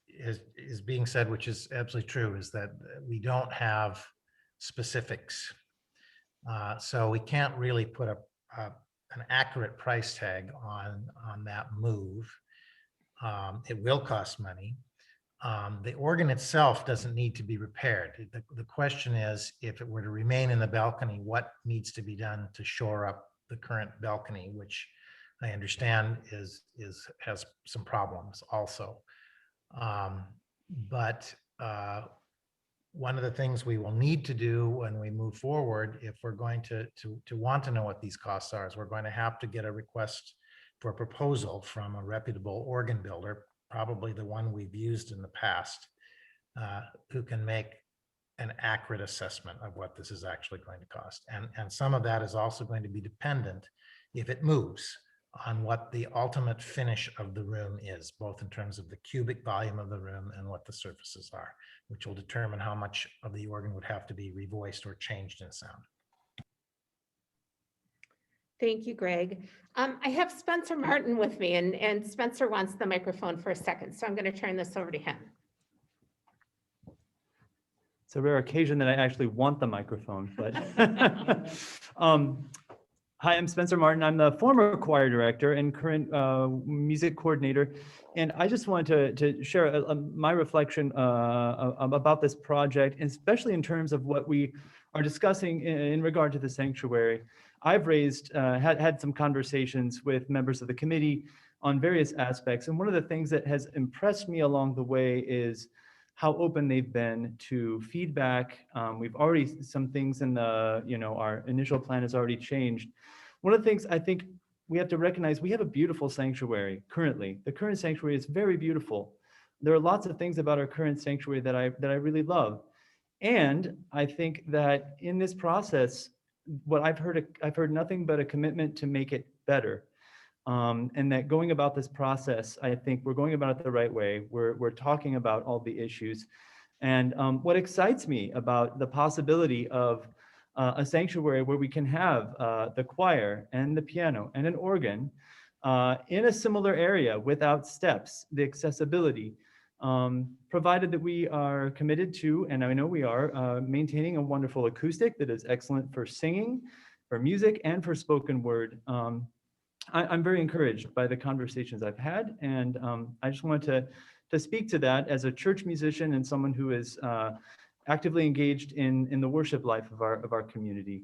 is being said, which is absolutely true, is that we don't have specifics. So we can't really put an accurate price tag on that move. It will cost money. The organ itself doesn't need to be repaired. The question is, if it were to remain in the balcony, what needs to be done to shore up the current balcony, which I understand has some problems also. But one of the things we will need to do when we move forward, if we're going to want to know what these costs are, is we're going to have to get a request for a proposal from a reputable organ builder, probably the one we've used in the past, who can make an accurate assessment of what this is actually going to cost. And some of that is also going to be dependent, if it moves, on what the ultimate finish of the room is, both in terms of the cubic volume of the room and what the surfaces are, which will determine how much of the organ would have to be revoiced or changed in sound. Thank you, Greg. I have Spencer Martin with me, and Spencer wants the microphone for a second, so I'm going to turn this over to him. It's a rare occasion that I actually want the microphone, but hi, I'm Spencer Martin. I'm the former choir director and current music coordinator. And I just wanted to share my reflection about this project, especially in terms of what we are discussing in regard to the sanctuary. I've had some conversations with members of the committee on various aspects. And one of the things that has impressed me along the way is how open they've been to feedback. We've already, some things in the, our initial plan has already changed. One of the things I think we have to recognize, we have a beautiful sanctuary currently. The current sanctuary is very beautiful. There are lots of things about our current sanctuary that I really love. And I think that in this process, what I've heard nothing but a commitment to make it better. And that going about this process, I think we're going about it the right way. We're talking about all the issues. And what excites me about the possibility of a sanctuary where we can have the choir and the piano and an organ in a similar area without steps, the accessibility, provided that we are committed to, and I know we are, maintaining a wonderful acoustic that is excellent for singing, for music, and for spoken word. I'm very encouraged by the conversations I've had, and I just wanted to speak to that as a church musician and someone who is actively engaged in the worship life of our community.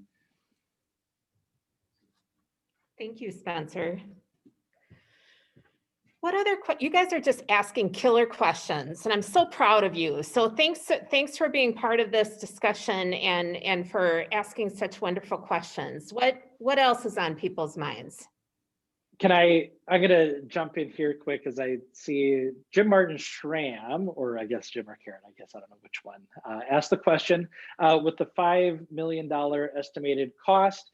Thank you, Spencer. What other, you guys are just asking killer questions, and I'm so proud of you. So thanks for being part of this discussion and for asking such wonderful questions. What else is on people's minds? I'm gonna jump in here quick as I see Jim Martin Schramm, or I guess Jim or Karen, I guess I don't know which one, asked the question with the $5 million estimated cost.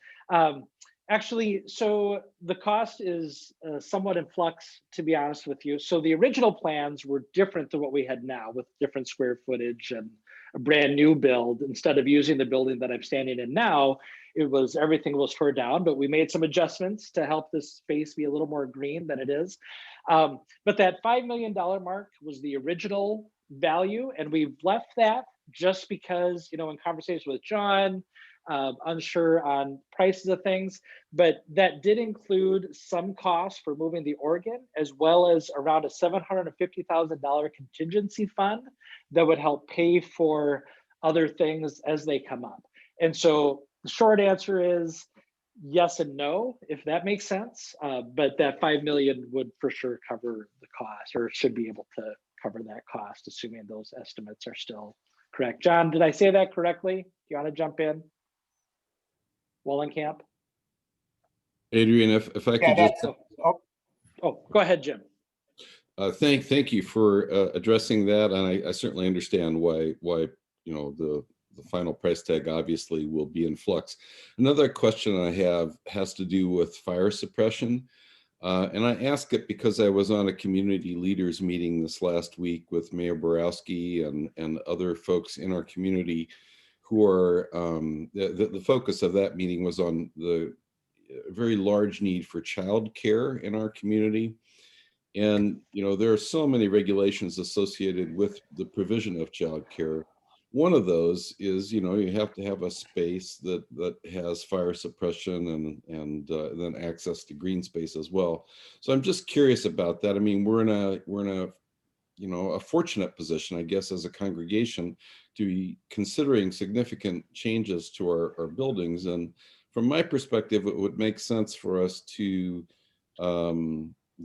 Actually, so the cost is somewhat in flux, to be honest with you. So the original plans were different than what we had now, with different square footage and a brand new build. Instead of using the building that I'm standing in now, everything was torn down, but we made some adjustments to help this space be a little more green than it is. But that $5 million mark was the original value, and we've left that just because, in conversations with John, unsure on prices of things, but that did include some costs for moving the organ, as well as around a $750,000 contingency fund that would help pay for other things as they come up. And so the short answer is yes and no, if that makes sense. But that $5 million would for sure cover the cost, or should be able to cover that cost, assuming those estimates are still correct. John, did I say that correctly? Do you want to jump in? Wallenkamp? Adrian, if I could just. Oh, go ahead, Jim. Thank you for addressing that, and I certainly understand why the final price tag obviously will be in flux. Another question I have has to do with fire suppression, and I ask it because I was on a community leaders meeting this last week with Mayor Borowski and other folks in our community who are, the focus of that meeting was on the very large need for childcare in our community. And, there are so many regulations associated with the provision of childcare. One of those is, you have to have a space that has fire suppression and then access to green space as well. So I'm just curious about that. I mean, we're in a fortunate position, I guess, as a congregation to be considering significant changes to our buildings. And from my perspective, it would make sense for us to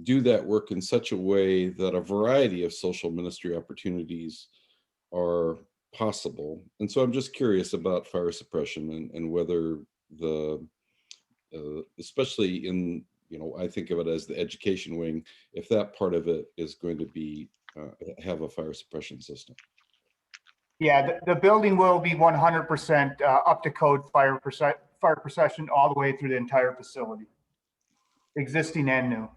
do that work in such a way that a variety of social ministry opportunities are possible. And so I'm just curious about fire suppression and whether especially in I think of it as the education wing, if that part of it is going to be, have a fire suppression system. Yeah, the building will be 100% up to code fire protection all the way through the entire facility, existing and new.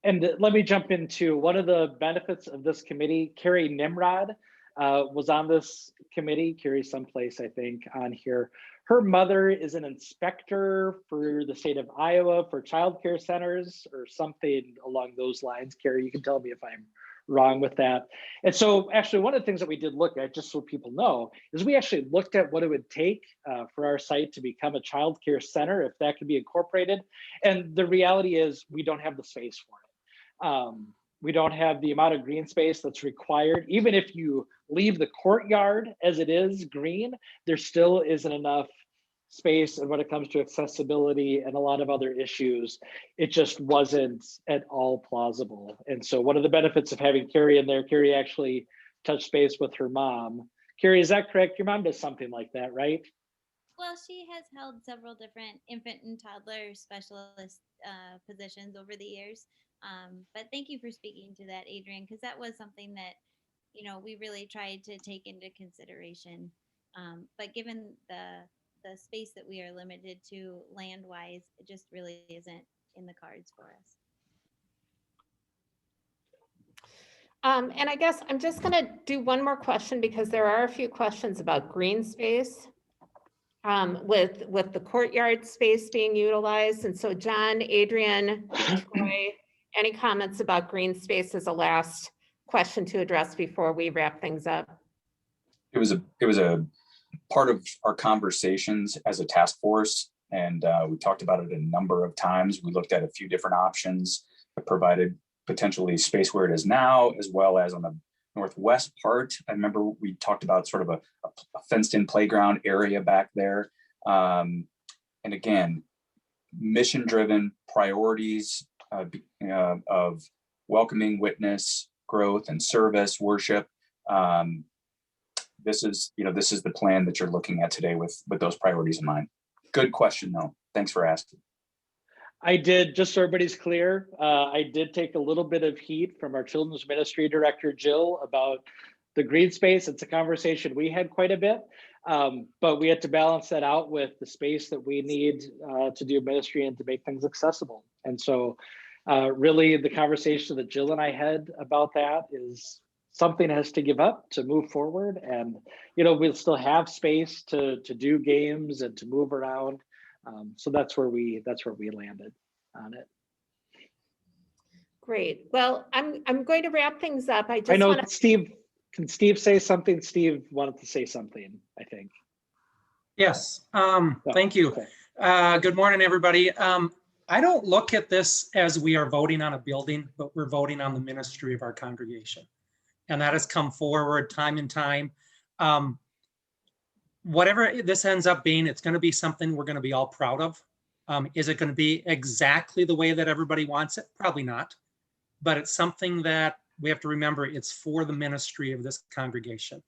And let me jump into one of the benefits of this committee. Carrie Nimrod was on this committee. Carrie's someplace, I think, on here. Her mother is an inspector for the state of Iowa for childcare centers or something along those lines. Carrie, you can tell me if I'm wrong with that. And so actually one of the things that we did look at, just so people know, is we actually looked at what it would take for our site to become a childcare center, if that could be incorporated. And the reality is we don't have the space for it. We don't have the amount of green space that's required. Even if you leave the courtyard as it is green, there still isn't enough space. And when it comes to accessibility and a lot of other issues, it just wasn't at all plausible. And so one of the benefits of having Carrie in there, Carrie actually touched base with her mom. Carrie, is that correct? Your mom does something like that, right? Well, she has held several different infant and toddler specialist positions over the years. But thank you for speaking to that, Adrian, because that was something that, we really tried to take into consideration. But given the space that we are limited to land-wise, it just really isn't in the cards for us. And I guess I'm just going to do one more question because there are a few questions about green space with the courtyard space being utilized. And so John, Adrian, Troy, any comments about green space as a last question to address before we wrap things up? It was a part of our conversations as a task force, and we talked about it a number of times. We looked at a few different options that provided potentially space where it is now, as well as on the northwest part. I remember we talked about sort of a fenced-in playground area back there. And again, mission-driven priorities of welcoming witness, growth, and service, worship. This is the plan that you're looking at today with those priorities in mind. Good question, though. Thanks for asking. I did, just so everybody's clear, I did take a little bit of heat from our children's ministry director, Jill, about the green space. It's a conversation we had quite a bit, but we had to balance that out with the space that we need to do ministry and to make things accessible. And so really the conversation that Jill and I had about that is something has to give up to move forward. And, we'll still have space to do games and to move around. So that's where we landed on it. Great. Well, I'm going to wrap things up. I know Steve, can Steve say something? Steve wanted to say something, I think. Yes, thank you. Okay. Good morning, everybody. I don't look at this as we are voting on a building, but we're voting on the ministry of our congregation. And that has come forward time and time. Whatever this ends up being, it's going to be something we're going to be all proud of. Is it going to be exactly the way that everybody wants it? Probably not. But it's something that we have to remember, it's for the ministry of this congregation.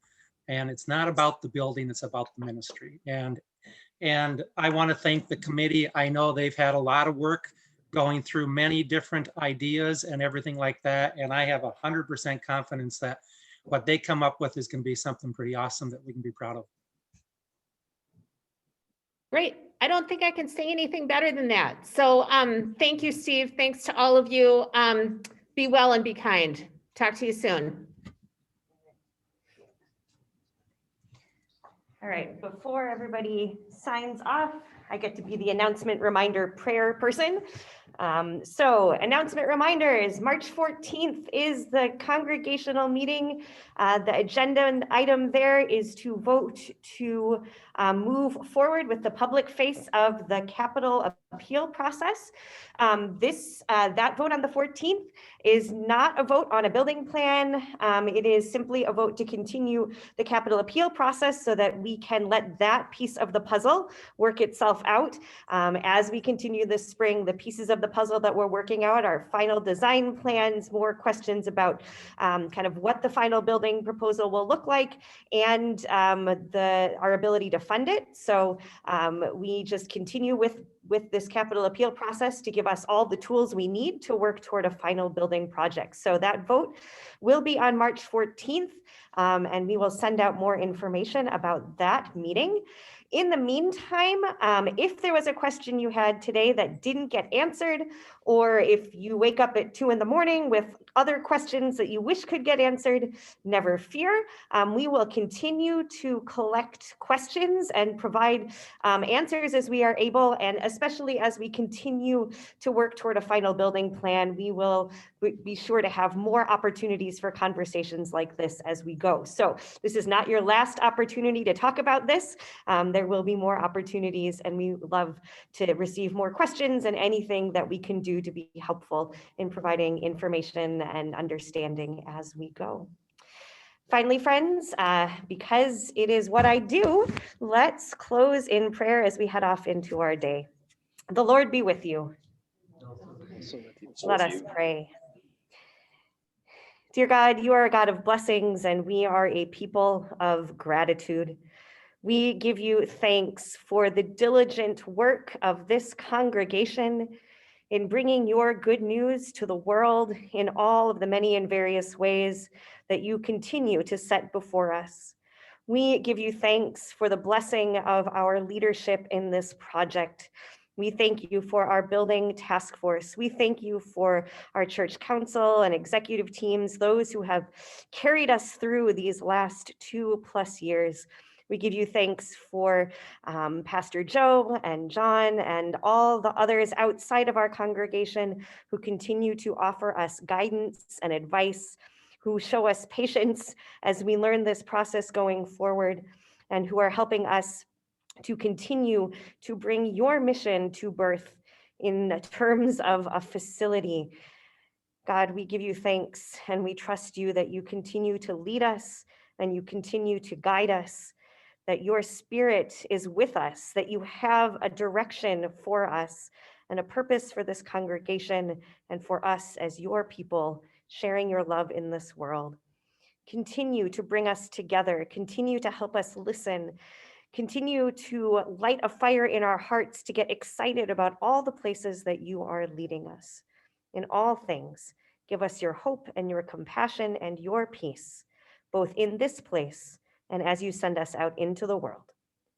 And it's not about the building, it's about the ministry. And I want to thank the committee. I know they've had a lot of work going through many different ideas and everything like that. And I have 100% confidence that what they come up with is going to be something pretty awesome that we can be proud of. Great. I don't think I can say anything better than that. So thank you, Steve. Thanks to all of you. Be well and be kind. Talk to you soon. All right, before everybody signs off, I get to be the announcement reminder prayer person. So announcement reminders, March 14th is the congregational meeting. The agenda item there is to vote to move forward with the public face of the capital appeal process. That vote on the 14th is not a vote on a building plan. It is simply a vote to continue the capital appeal process so that we can let that piece of the puzzle work itself out. As we continue this spring, the pieces of the puzzle that we're working out are final design plans, more questions about kind of what the final building proposal will look like, and our ability to fund it. So we just continue with with this capital appeal process to give us all the tools we need to work toward a final building project. So that vote will be on March 14th, and we will send out more information about that meeting. In the meantime, if there was a question you had today that didn't get answered, or if you wake up at 2 in the morning with other questions that you wish could get answered, never fear. We will continue to collect questions and provide answers as we are able, and especially as we continue to work toward a final building plan, we will be sure to have more opportunities for conversations like this as we go. So this is not your last opportunity to talk about this. There will be more opportunities, and we love to receive more questions and anything that we can do to be helpful in providing information and understanding as we go. Finally, friends, because it is what I do, let's close in prayer as we head off into our day. The Lord be with you. Also with you. Let us pray. Dear God, you are a God of blessings, and we are a people of gratitude. We give you thanks for the diligent work of this congregation in bringing your good news to the world in all of the many and various ways that you continue to set before us. We give you thanks for the blessing of our leadership in this project. We thank you for our building task force. We thank you for our church council and executive teams, those who have carried us through these last 2+ years. We give you thanks for Pastor Joe and John and all the others outside of our congregation who continue to offer us guidance and advice, who show us patience as we learn this process going forward, and who are helping us to continue to bring your mission to birth in terms of a facility. God, we give you thanks, and we trust you that you continue to lead us and you continue to guide us, that your Spirit is with us, that you have a direction for us and a purpose for this congregation and for us as your people sharing your love in this world. Continue to bring us together, continue to help us listen, continue to light a fire in our hearts to get excited about all the places that you are leading us. In all things, give us your hope and your compassion and your peace, both in this place and as you send us out into the world.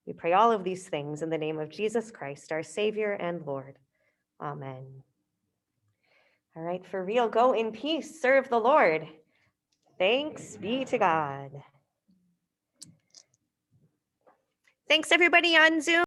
We pray all of these things in the name of Jesus Christ, our Savior and Lord. Amen. All right, for real, go in peace, serve the Lord. Thanks be to God. Thanks everybody on Zoom.